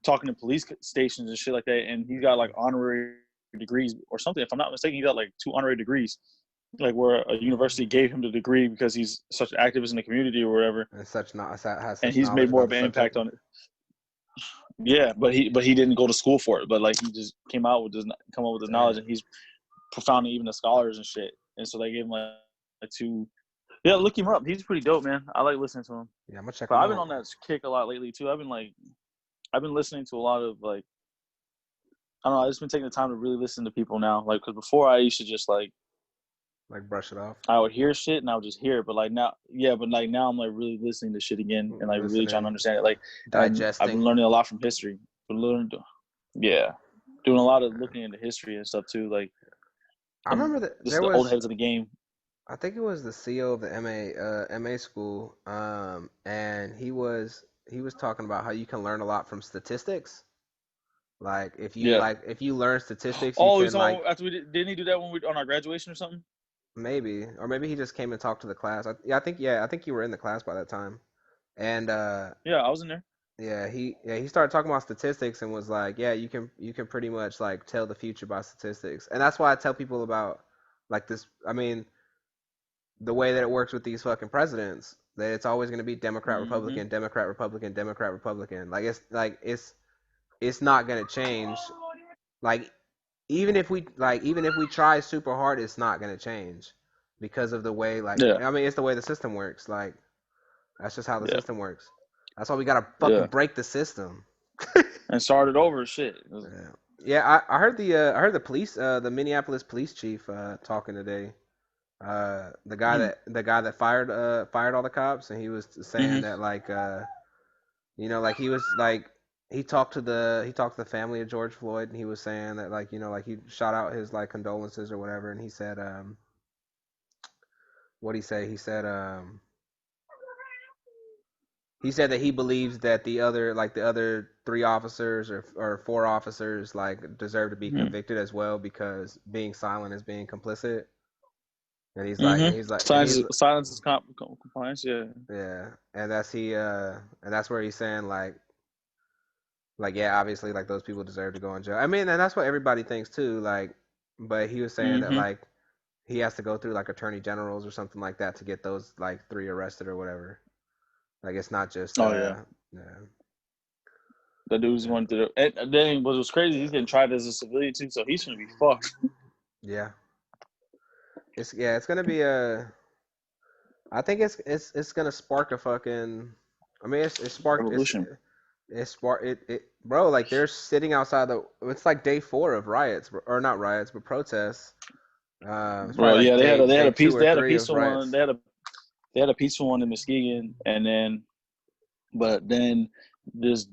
talking to police stations and shit like that, and he got like honorary degrees or something. If I'm not mistaken, he got like 2 honorary degrees, like where a university gave him the degree because he's such an activist in the community or whatever, And such not has and such he's knowledge made more about of the an subject. impact on it. Yeah, but he didn't go to school for it, but like he just came out with come up with his knowledge, Damn. and he's profounding even the scholars and shit. And so they gave him like 2. Yeah, look him up. He's pretty dope, man. I like listening to him. Yeah, I'm gonna check But them I've been out. on that kick a lot lately too. I've been listening to a lot of like I don't know. I've just been taking the time to really listen to people now. Like, because before I used to just like Like brush it off. I would hear shit and I would just hear it. But like now, yeah. But like now, I'm like really listening to shit again and like really trying to Listening, understand it. Like, and I've been digesting. learning a lot from history. Yeah, doing a lot of looking into history and stuff too. Like, I and remember that just there the old was. heads of the game. I think it was the CEO of the MA school, and he was talking about how you can learn a lot from statistics. Like Yeah. if you learn statistics, you Oh, can so like after didn't he do that when we on our graduation or something? maybe, or maybe he just came and talked to the class. I think you were in the class by that time. And Yeah, I was in there. he started talking about statistics and was like, yeah, you can pretty much like tell the future by statistics. And that's why I tell people about like this. I mean, the way that it works with these fucking presidents, that it's always going to be Democrat, Mm-hmm. Republican, Democrat, Republican, Democrat, Republican. Like it's not going to change. Like even if we try super hard, it's not going to change because of the way like Yeah. I mean, it's the way the system works. Like that's just how the Yeah. system works. That's why we got to fucking Yeah. break the system. And started over. Shit. Yeah. Yeah, I heard the police the Minneapolis police chief talking today. The guy that fired all the cops, and he was saying Mm-hmm. that like like he was like he talked to the family of George Floyd, and he was saying that like like he shot out his like condolences or whatever, and he said what he say? He said that he believes that the other 3 officers or 4 officers like deserve to be Mm-hmm. convicted as well because being silent is being complicit. And Mm-hmm. he's Silence is compliance. Yeah. yeah, and that's where he's saying like yeah, obviously like those people deserve to go in jail. I mean, and that's what everybody thinks too. Like, but he was saying that Mm-hmm. like he has to go through like attorney generals or something like that to get those like 3 arrested or whatever. Like it's not just Oh yeah. yeah, The dude's yeah, going through. And then what was crazy? He's getting tried as a civilian too, so he's gonna be fucked. yeah. It's gonna be a. I think it's gonna spark a fucking. I mean, it's sparked. Revolution. It's spark it, bro. Like they're sitting outside the. It's like day 4 of riots, or not riots, but protests. It's Bro, probably like yeah, they had day a two piece. or They had a three of peaceful one. riots. They had a peaceful one in Muskegon, and then but then this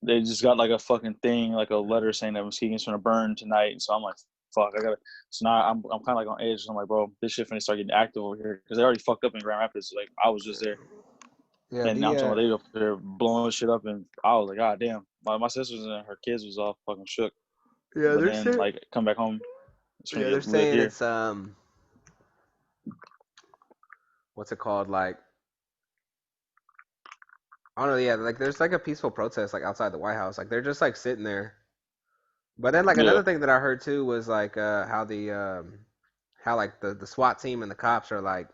they just got like a fucking thing, like a letter saying that Muskegon's gonna burn tonight. And so I'm like, fuck, I gotta. So now I'm kind of like on edge. So I'm like, bro, this shit finna start getting active over here because they already fucked up in Grand Rapids. Like I was just there, Yeah, and now I'm the talking about they up there blowing shit up, and I was like, god damn. My sisters and her kids was all fucking shook. yeah But they're then saying like come back home, it's gonna yeah they're get lit saying here. it's what's it called, like I don't know, yeah, like there's like a peaceful protest like outside the White House, like they're just like sitting there. But then like Yeah, another thing that I heard too was like how like the SWAT team and the cops are like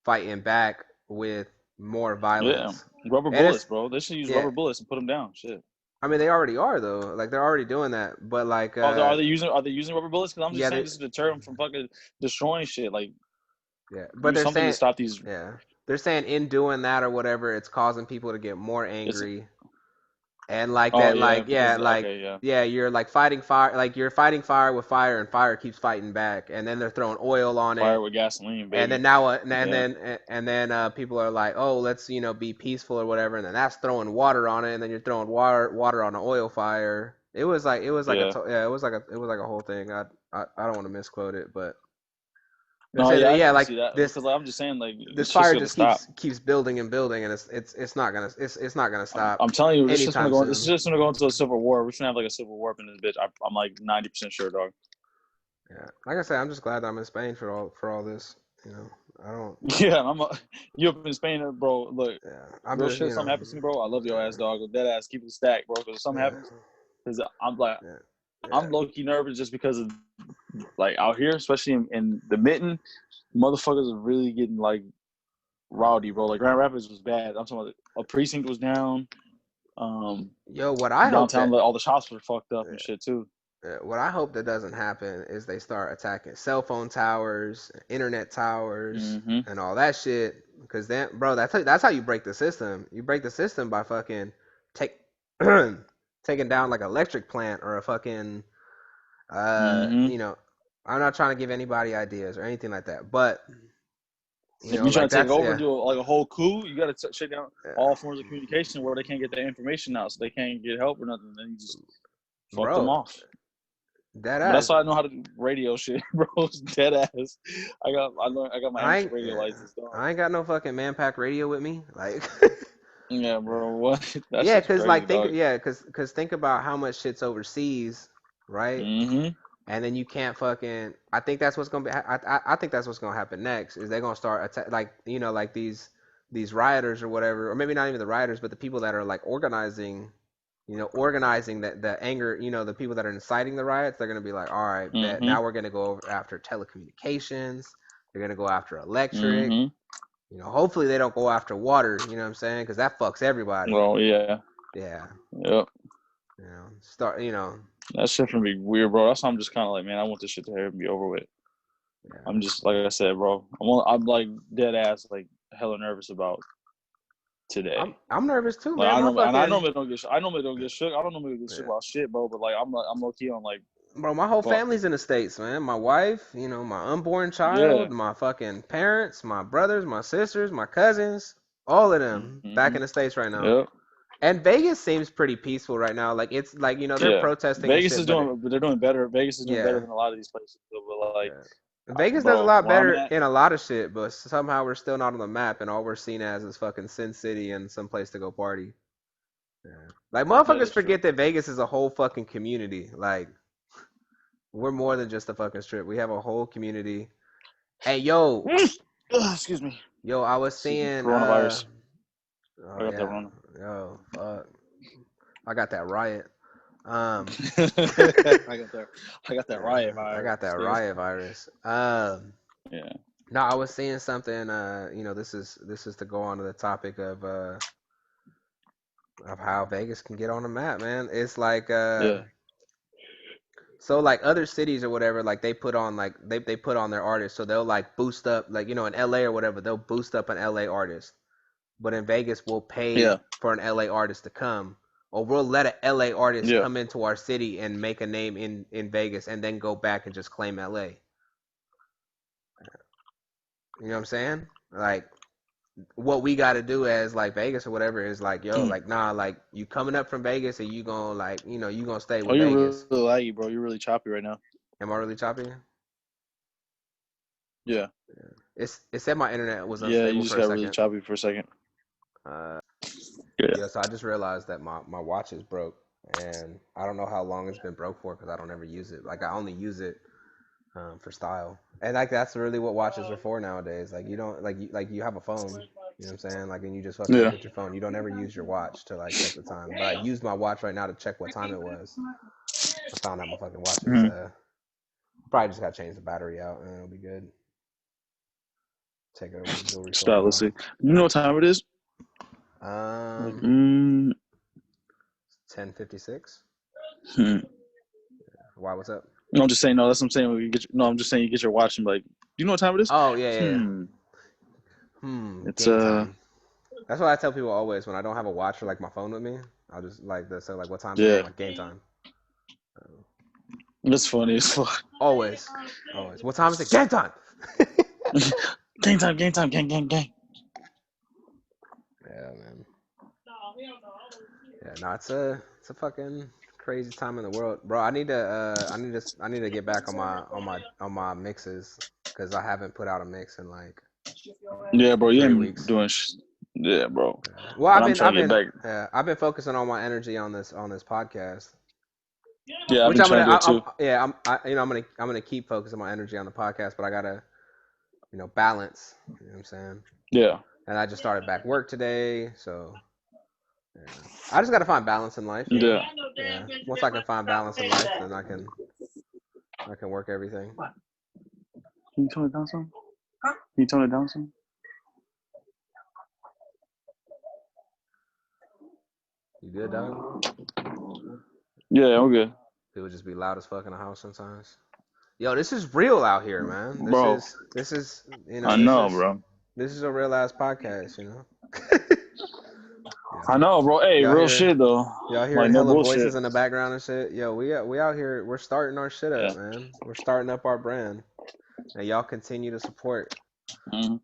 fighting back with more yeah. violence. Rubber And bullets, it's bro. They should use yeah, rubber bullets and put them down. Shit. I mean they already are though. Like they're already doing that. But like Oh, are they using rubber bullets? Because I'm just yeah, saying they this to deter them from fucking destroying shit. Like yeah, but use they're something to saying stop these. yeah. They're saying in doing that or whatever, it's causing people to get more It's angry. And like oh that, yeah, like yeah, because like okay, yeah, yeah, you're like fighting fire, like you're fighting fire with fire, and fire keeps fighting back, and then they're throwing oil on fire it, with gasoline, and baby. then now, Yeah, and then people are like, oh, let's be peaceful or whatever, and then that's throwing water on it, and then you're throwing water on an oil fire. It was like yeah. it was like a whole thing. I don't want to misquote it, but they're No, saying yeah, that I yeah, can like see that this because like, I'm just saying like this it's just fire gonna just stop. keeps building and building, and it's not gonna stop I'm telling you, anytime this is soon. just gonna go into a civil war. We're gonna have like a civil war up in this bitch. I'm like 90% sure, dog. Yeah, like I said, I'm just glad I'm in Spain for all this. You know, I don't. Yeah, you up in Spain, bro. Look, Yeah, I'm real just shit. If something happens to me, bro, I love your ass, yeah, dog. Dead ass, keep it stacked, bro. Because if something yeah, happens, because I'm like, yeah, I'm yeah. low key nervous just because of like out here, especially in the mitten, motherfuckers are really getting like rowdy, bro. Like Grand Rapids was bad. I'm talking about a precinct was down. Um, Yo, what I hope downtown, that like, all the shops were fucked up and yeah, shit too. what I hope that doesn't happen is they start attacking cell phone towers, internet towers, Mm-hmm. and all that shit. Because then, bro, that's how you break the system. You break the system by fucking take taking down like an electric plant or a fucking Mm-hmm. you know, I'm not trying to give anybody ideas or anything like that, but If you try like to take that's over yeah, and do like a whole coup, you got to shut down all yeah, forms of communication where they can't get their information out, so they can't get help or nothing. Then you just fuck them bro, off. dead But that's ass. why I know how to do radio shit, bro. It's dead ass. I got my amateur radio Yeah, license, dog. I ain't got no fucking man pack radio with me, like. Yeah, bro. What? That Yeah, shit's cause crazy, like think dog. yeah, cause think about how much shit's overseas, right? Mm-hmm. And then you can't fucking. I think that's what's gonna be. I think that's what's gonna happen next. Is they're gonna start like like these rioters or whatever, or maybe not even the rioters, but the people that are like organizing, organizing the anger. The people that are inciting the riots. They're gonna be like, all right, bet Mm-hmm. now we're gonna go after telecommunications. They're gonna go after electric. Mm-hmm. Hopefully they don't go after water. You know what I'm saying? Because that fucks everybody. Well, yeah. Yeah. Yep. Start. That shit gonna be weird, bro. That's why I'm just kind of like, man, I want this shit to hurry and be over with. I'm Yeah. just like I said, bro. I'm like dead ass, like hella nervous about today. I'm nervous too, Like man. My I fucking normally don't get, I normally don't get shook. I don't normally get shook yeah. about shit, bro. But like, I'm low key on like, Bro, my whole fuck. family's in the States, man. My wife, my unborn Yeah. child, my fucking parents, my brothers, my sisters, my cousins, all of them back Mm-hmm. in the States right now. Yep. And Vegas seems pretty peaceful right now. Like it's like, they're Yeah. protesting and shit, but They're doing better. Vegas is doing better yeah. than a lot of these places. But like, Yeah. Vegas does a bro, lot where I'm better at, in a lot of shit, but somehow we're still not on the map, and all we're seen as is fucking Sin City and some place to go party. Yeah. Like that motherfuckers is true. forget that Vegas is a whole fucking community. Like we're more than just a fucking strip. We have a whole community. Hey Excuse me. I was seeing Coronavirus. I oh got that yeah. wrong. Yo, fuck. I got that riot. Um I got that. I got that riot I virus, got that nigga. riot virus. Yeah. No, I was seeing something, this is to go on to the topic of how Vegas can get on the map, man. It's like Yeah. So like other cities or whatever, like they put on like they put on their artists, so they'll like boost up like in LA or whatever, they'll boost up an LA artist. But in Vegas, we'll Yeah, pay for an LA artist to come, or we'll let an LA artist yeah. come into our city and make a name in Vegas, and then go back and just claim LA. You know what I'm saying? Like what we got to do as like Vegas or whatever is like, yo, Mm. like nah, like you coming up from Vegas and you gonna like you gonna stay Oh, with you're really Vegas. laggy, bro. You're really choppy right now. Am I really choppy? Yeah, It said my internet was yeah. You unstable just for a got really second. choppy for a second. Uh, Yeah, yeah, so I just realized that my watch is broke, and I don't know how long it's been broke for because I don't ever use it. Like I only use it for style, and like that's really what watches are for nowadays. Like you don't like you have a phone, you know what I'm saying? Like and you just fucking yeah. look at your phone. You don't ever use your watch to like check the time. But I used my watch right now to check what time it was. I found out my fucking watch is Mm-hmm. probably just got to change the battery out and it'll be good. Take it over to the jewelry store Stop. Let's tomorrow. see. You know what time it is? Like, Um, 10:56. hmm. Why? What's up? No, I'm just saying. No, that's what I'm saying. No, I'm just saying. You get your watch and be like, do you know what time it is? Oh yeah, yeah, yeah. Hmm. It's Game time. That's what I tell people always when I don't have a watch or like my phone with me. I'll just like they say like what time is it? I'm yeah. like game time. That's funny as fuck. Always, always. What time is it? Game time. Game time. Game time. Gang. Gang. Gang. Yeah, man. Yeah, no, it's a fucking crazy time in the world, bro. I need to get back on my mixes because I haven't put out a mix in like Yeah, bro. You 3 weeks. ain't doing. Yeah, bro. Well, And I'm trying to get back. I've been focusing on my energy on this podcast, Yeah, I've which been I'm trying gonna to do it too. yeah I'm gonna keep focusing my energy on the podcast, but I gotta balance. You know what I'm saying? Yeah. And I just started back work today, so yeah. I just gotta find balance in life, Yeah. Yeah. Once I can find balance in life, then I can work everything. Can you tone it down some? Can you tone it down some? You good, dog? Yeah, I'm good. People just be loud as fuck in the house sometimes. Yo, this is real out here, man. Bro, This is I know, bro. this is a real ass podcast, I Yeah. know, bro. Hey, Y'all real hear shit though. y'all hear Like no hella bullshit. voices in the background and shit. Yo, we out here. We're starting our shit up, Yeah. man. We're starting up our brand, and y'all continue to support. Mm-hmm.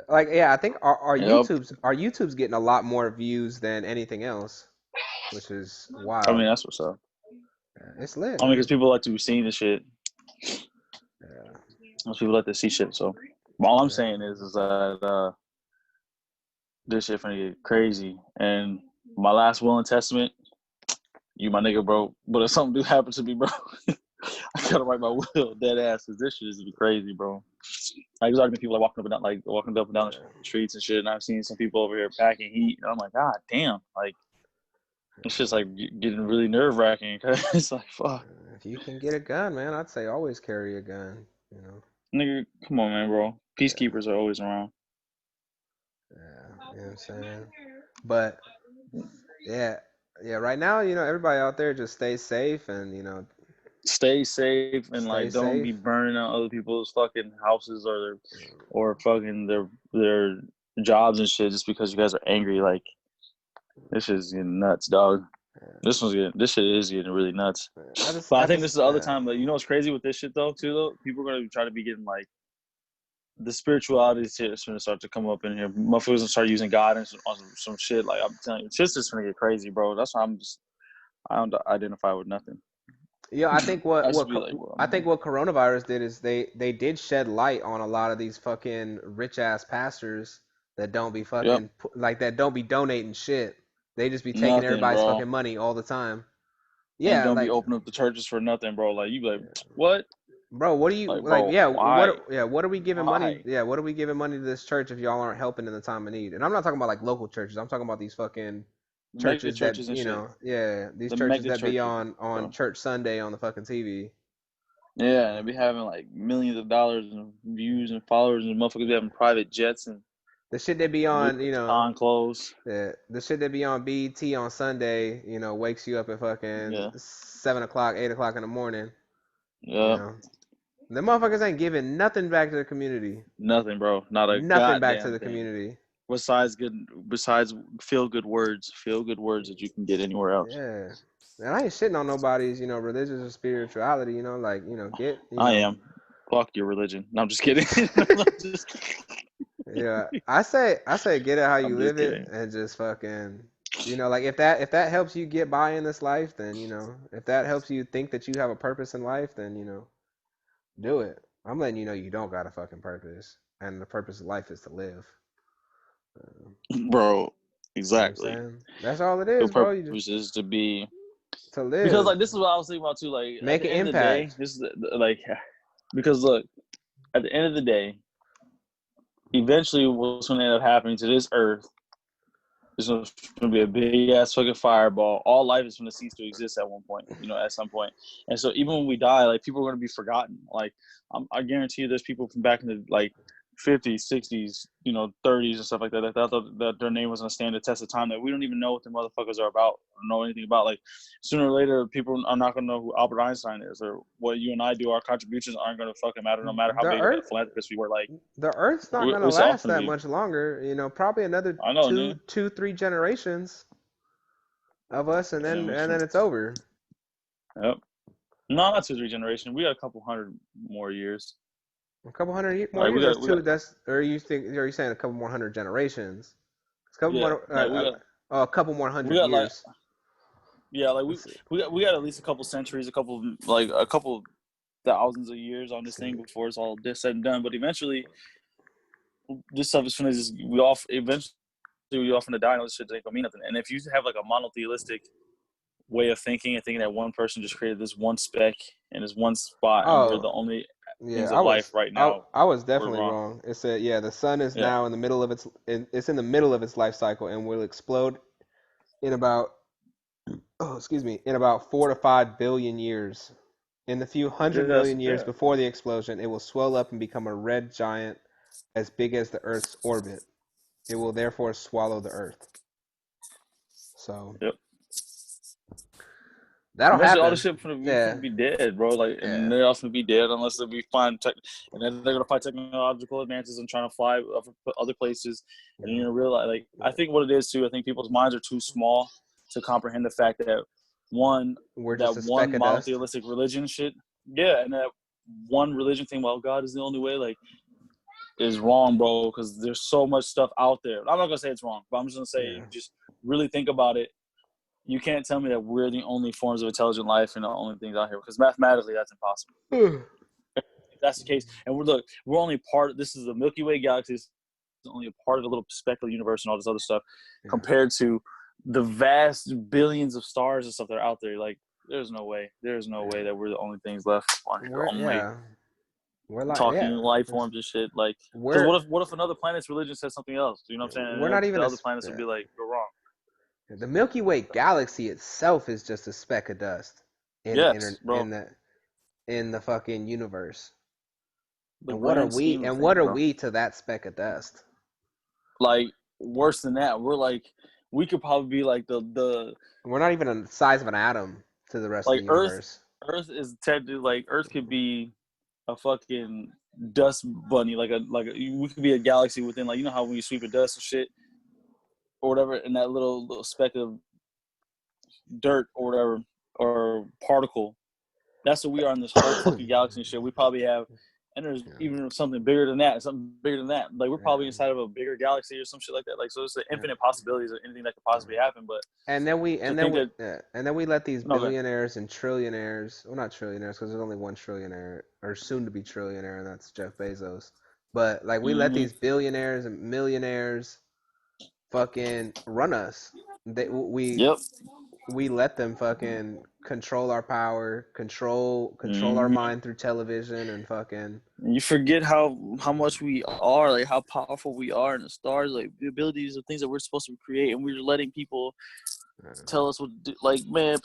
Like, yeah, I think Yep. Our YouTube's getting a lot more views than anything else, which is I mean, wild. that's what's up. It's lit, I mean, because man. people like to be seen and shit. Yeah, Most people like to see shit. So, all I'm yeah. saying is that this shit finna get crazy. And my last will and testament, you my nigga, bro. But if something do happen to me, bro, I gotta write my will dead ass because this shit is crazy, bro. I was talking to people like walking up and down the streets and shit, and I've seen some people over here packing heat, and I'm like, God damn, like it's just like getting really nerve wracking. It's like, fuck, If you can get a gun, man, I'd say always carry a gun. You know. nigga, come on, man, bro. Yeah, Peacekeepers are always around. yeah. You know what I'm saying? But yeah, yeah. Right now, everybody out there just stay safe and Stay safe and stay like don't be safe. burning out other people's fucking houses or fucking their jobs and shit just because you guys are angry. Like this is getting nuts, dog. This shit is getting really nuts. But I think this is the other time that you know what's crazy with this shit though. People are gonna try to be getting like the spirituality shit is gonna start to come up in here. Motherfuckers gonna start using God and on some shit. Like I'm telling you, shit's just gonna get crazy, bro. That's why I don't identify with nothing. Yeah, I think what I just what be like, well, I think what coronavirus did is they did shed light on a lot of these fucking rich ass pastors that don't be yep, like that don't be donating shit. They just be taking nothing, everybody's bro. fucking money all the time. And Yeah, don't be like opening up the churches for nothing, bro. Like you be like, what? bro, what do you Like, like? bro, What why? what are we giving money? Why? Yeah, what are we giving money to this church if y'all aren't helping in the time of need? And I'm not talking about like local churches. I'm talking about these fucking The mega churches that churches and shit. yeah, these The churches mega that be churches, on bro. church Sunday on the fucking TV. Yeah, and they be having like millions of dollars in views and followers, and motherfuckers be having private jets and The shit they be Louis on, Vuitton clothes. the shit that be on BET on Sunday, wakes you up at fucking Yeah. 7 o'clock, 8 o'clock in the morning. You Yeah. know, the motherfuckers ain't giving nothing back to the community. Nothing, bro. Not a Nothing back to goddamn the thing. community. Besides feel good words that you can get anywhere else. Yeah. And I ain't shitting on nobody's, religious or spirituality, get, I am. Fuck your religion. No, I'm just kidding. Yeah. I say get it how you I'm just live it kidding. and just fucking, like if that helps you get by in this life, then, if that helps you think that you have a purpose in life, then, do it. I'm letting you know you don't got a fucking purpose. And the purpose of life is to live. Bro, You know what I'm exactly. saying? That's all it Your is, bro. You just purpose is to be to because live. like this is what I was thinking about too. Like at Make the an end of the day, impact. this is like because look, at the end of the day, eventually what's going to end up happening to this earth is going to be a big ass fucking fireball. All life is going to cease to exist at one point, at some point. And so even when we die, like people are going to be forgotten. Like I guarantee you, there's people from back in the like 50s, 60s, 30s and stuff like that. That thought that their name was going to stand the test of time. That we don't even know what the motherfuckers are about or know anything about. Like sooner or later, people are not going to know who Albert Einstein is or what you and I do. Our contributions aren't going to fucking matter, no matter how The big of a earth philanthropist we were. Like the earth's not gonna it's all last going to that be. much longer. Probably another I know, dude. 3 generations of us, and And then we and then can, it's over. yep. No, not 2, 3 generations. We got a couple hundred more years. A couple more Like years. That's we got, two. Or you saying a couple more hundred generations? It's a couple yeah. more. Like we got, A couple more we hundred got like, years. yeah. Like Let's see. we got at least a couple centuries, a couple thousands of years on this Let's see. thing before it's all this said and done. But eventually, this stuff is gonna just we off. Eventually, we off gonna die, and all this shit ain't gonna mean nothing. And if you have like a monotheistic way of thinking and thinking that one person just created this one speck in this one spot, and we're Oh, the only yeah. things I of life was. right I, now, I was we're definitely wrong. wrong. It said, yeah, the sun is Yeah. now in the middle of its. It's in the middle of its life cycle and will explode in about. Oh, excuse me. In about 4 to 5 billion years. In the few hundred Yes. million years Yeah. before the explosion, it will swell up and become a red giant as big as the Earth's orbit. It will therefore swallow the Earth. So Yep. that'll Eventually, all happen. this shit we Yeah, finna be dead, bro. Like, and yeah, they're all gonna be dead unless we find tech, and then they're gonna find technological advances and trying to fly other places. And yeah, you're gonna realize, like, I yeah. think what it is too. I think people's minds are too small to comprehend the fact that one We're that just a speck one of dust. monotheistic religion shit, yeah, and that one religion thing, well, God is the only way, like, is wrong, bro. Because there's so much stuff out there. I'm not gonna say it's wrong, but I'm just gonna say Yeah. just really think about it. You can't tell me that we're the only forms of intelligent life and the only things out here because mathematically that's impossible. If that's the case, and we're only part. This is the Milky Way galaxy. It's only a part of the little speck of the universe and all this other stuff, Yeah. compared to the vast billions of stars and stuff that are out there. Like, there's no way. There's no way Yeah. that we're the only things left on here. The We're only yeah. We're like talking yeah. life forms and shit. Like, because We're what if another planet's religion says something else? You know what I'm saying? we're not And even the a. other planets would be like, you're wrong. The Milky Way galaxy itself is just a speck of dust in the Yes, inter bro. in the fucking universe. The And what are grand we? scheme of And what things, are bro. we to that speck of dust? Like, worse than that, we're like, we could probably be like the We're not even the size of an atom to the rest of like the Earth. universe. Earth is technically like Earth could be a fucking dust bunny, we could be a galaxy within, like, you know how when you sweep a dust and shit or whatever, and that little speck of dirt or whatever or particle. That's what we are in this whole fucking galaxy and shit. We probably have, and there's Yeah, even something bigger than that, something bigger than that. Like, we're probably yeah, inside of a bigger galaxy or some shit like that. Like, so it's the yeah, infinite possibilities of anything that could yeah. possibly happen. But And then we to and then think we that yeah, and then we let these no, okay, billionaires and trillionaires, well, not trillionaires because there's only one trillionaire or soon to be trillionaire, and that's Jeff Bezos. But like we let mm-hmm. these billionaires and millionaires fucking run us. They Yep, we let them fucking control our power, control our mm-hmm. mind through television and fucking You forget how much we are, like how powerful we are in the stars, like the abilities of things that we're supposed to create, and we're letting people uh, tell us what to do. Like, man,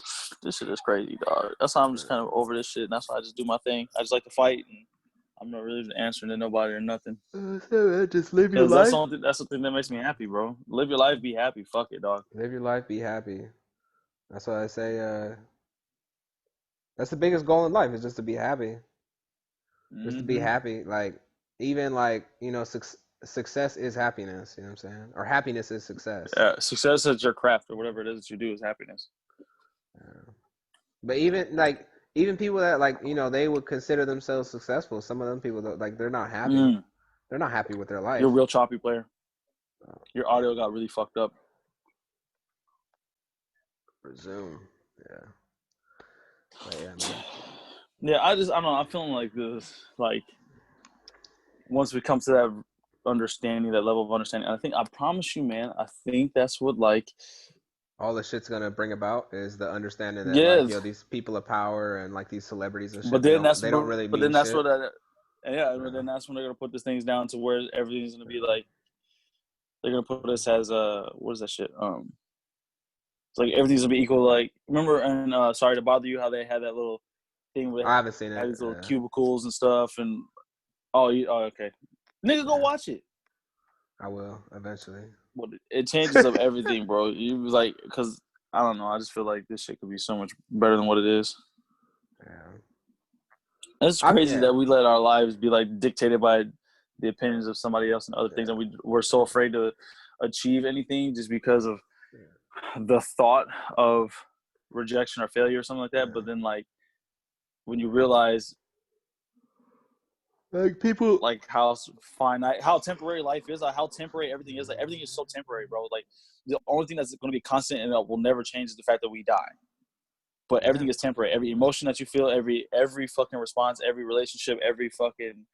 this shit is crazy, dog. That's why I'm just kind uh, of over this shit, and that's why I just do my thing. I just like to fight, and I'm not really answering to nobody or nothing. Just live your Because life. that's something that makes me happy, bro. Live your life, be happy. Fuck it, dog. Live your life, be happy. That's why I say that's the biggest goal in life is just to be happy. Just to be Mm-hmm. happy. Like even like, success is happiness, you know what I'm saying? Or happiness is success. Success is your craft or whatever it is that you do is happiness. But even people that like, they would consider themselves successful, some of them people like they're not happy. Mm. They're not happy with their You're a life. real choppy player. Your audio got really fucked up. Resume. Yeah. But yeah, man. Yeah, I don't know. I'm feeling like this. Like once we come to that understanding, that level of understanding, I promise you, man. I think that's what like. All the shit's gonna bring about is the understanding that like, Yeah, these people of power and like these celebrities and but shit, then they don't really but mean then that's shit. what that. Yeah, but Yeah. then that's when they're gonna put these things down to where everything's gonna be like. They're gonna put us as what is that shit? It's like everything's gonna be equal. Like remember and Sorry to Bother You, how they had that little thing where I they haven't seen had it. these little cubicles and stuff, and okay, nigga, go Yeah. watch it. I will eventually. Well, it changes up everything, bro. You was like, because I don't know, I just feel like this shit could be so much better than what it is. Yeah. It's crazy Yeah. that we let our lives be like dictated by the opinions of somebody else and other things, and we're so afraid to achieve anything just because of the thought of rejection or failure or something like that. But then, like, when you realize Like people. like how finite, how temporary life is, like how temporary everything is. Like everything is so temporary, bro. Like the only thing that's going to be constant and that will never change is the fact that we die. But Yeah. everything is temporary. Every emotion that you feel, every fucking response, every relationship, every fucking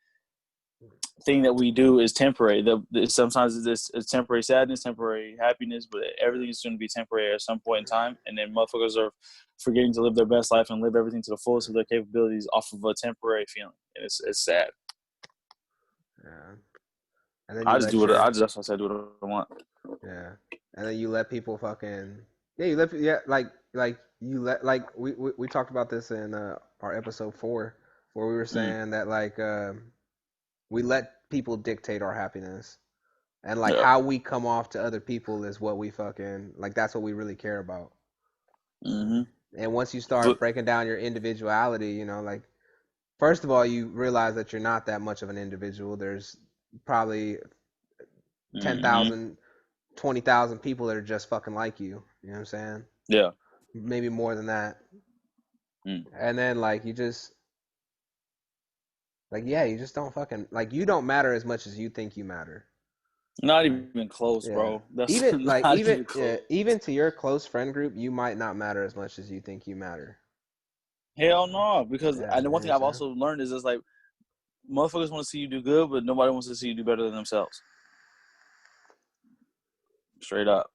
thing that we do is temporary. Sometimes it's temporary sadness, temporary happiness, but everything is going to be temporary at some point in time. And then motherfuckers are forgetting to live their best life and live everything to the fullest of their capabilities off of a temporary feeling. And it's sad. Yeah. And then you let your That's why I said do what I want. yeah. And then you let people fucking you let like you let like we talked about this in our episode 4 where we were Mm, saying that like we let people dictate our happiness. And like yeah. how we come off to other people is what we fucking like that's what we really care about. Mm-hmm. And once you start breaking down your individuality, like first of all, you realize that you're not that much of an individual. There's probably Mm-hmm. 10,000, 20,000 people that are just fucking like you. You know what I'm saying? Yeah. Maybe more than that. Mm. And then like you just like yeah, you just don't fucking like you don't matter as much as you think you matter. Not Like even close, yeah. bro. That's Even like not even close. even to your close friend group, you might not matter as much as you think you matter. Hell no, because Yeah, and the you know one what thing I'm I've saying? also learned is like motherfuckers want to see you do good, but nobody wants to see you do better than themselves. Straight up.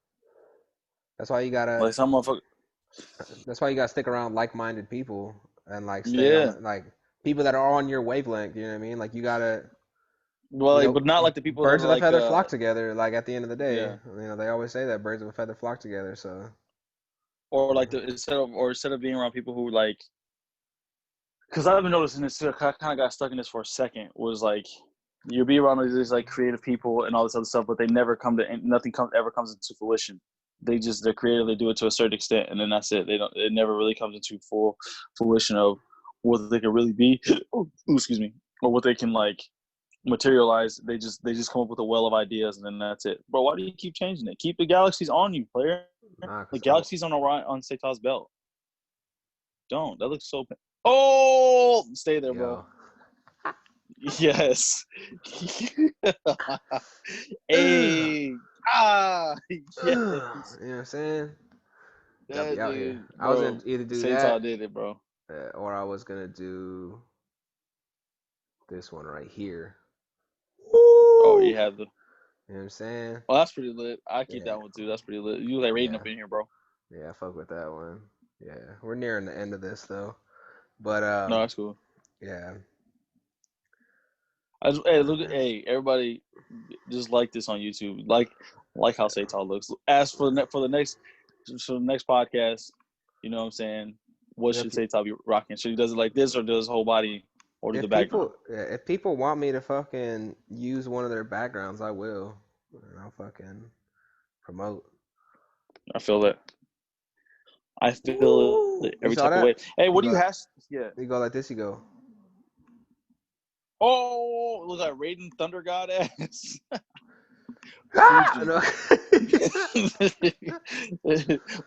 That's why you gotta Like some motherfucker. that's why you gotta stick around like-minded people and like stay Yeah. on like people that are on your wavelength. You know what I mean? Like you gotta, Well, like, but not like the people that birds are of a like, feather flock together. Like at the end of the day, yeah, they always say that birds of a feather flock together. So or like instead of being around people who like, because I've been noticing this too. I kind of got stuck in this for a second. Was like, you be around these like creative people and all this other stuff, but they never come to nothing ever comes into fruition. They're creative. They do it to a certain extent, and then that's it. They don't. It never really comes into full fruition of what they can really be. Oh, excuse me, or what they can like materialize. They just come up with a well of ideas, and then that's it. Bro, why do you keep changing it? Keep the galaxies on you, player. nah, The cause I'm galaxies on Sator's belt. Don't. That looks so. Oh, stay there, bro. yo. Yes. Hey. You Yes. know what I'm saying? Gotta That be out here. dude, I was gonna bro. either do Sator that did it, bro. or I was gonna do this one right here. Oh, Woo! you have the. You know what I'm saying? Oh, that's pretty lit. I keep Yeah, that one too. That's pretty lit. You like rating yeah, up in here, bro. yeah. I fuck with that one. Yeah, we're nearing the end of this though, but No, that's cool. yeah. Hey, Nah, look at man. hey, everybody, just like this on YouTube. Like how Yeah, Sator looks. As for the next podcast, you know what I'm saying? What yep. should Sator be rocking? Should he does it like this or does his whole body? or the If background. people want me to fucking use one of their backgrounds, I will. And I'll fucking promote. I feel that. I feel it Woo! You every saw type of that? way. Hey, You what do you go. have? Yeah. You go like this. You go. Oh, look like Raiden Thunder God ass. Ah! Fuji. No.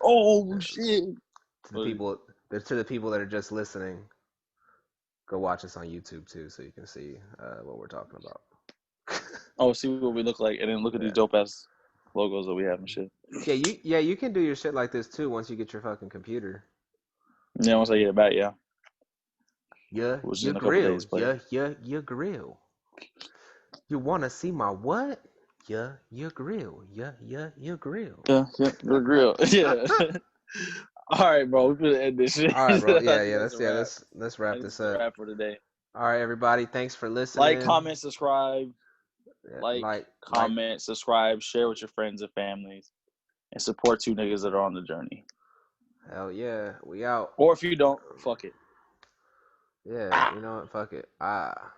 Oh shit. To the people, that are just listening, go watch us on YouTube too, so you can see what we're talking about. Oh, see what we look like, and then look at these Yeah. dope ass logos that we have and shit. You can do your shit like this too once you get your fucking computer. Yeah, once I get it back, yeah. Yeah, Which is your in a couple grill. days, but Yeah, your grill. You wanna see my what? Yeah, your grill. Yeah, your grill. yeah, the grill. Yeah. All right, bro. We're gonna end this shit. All right, bro. I Yeah, think that's a wrap. let's I wrap think this that's a up. wrap for today. All right, everybody. Thanks for Like, listening. comment, subscribe. Like, Like. comment, subscribe, share with your friends and families, and support two niggas that are on the journey. Hell yeah, we out. Or if you don't, fuck it. Yeah, you know what? Fuck it. Ah.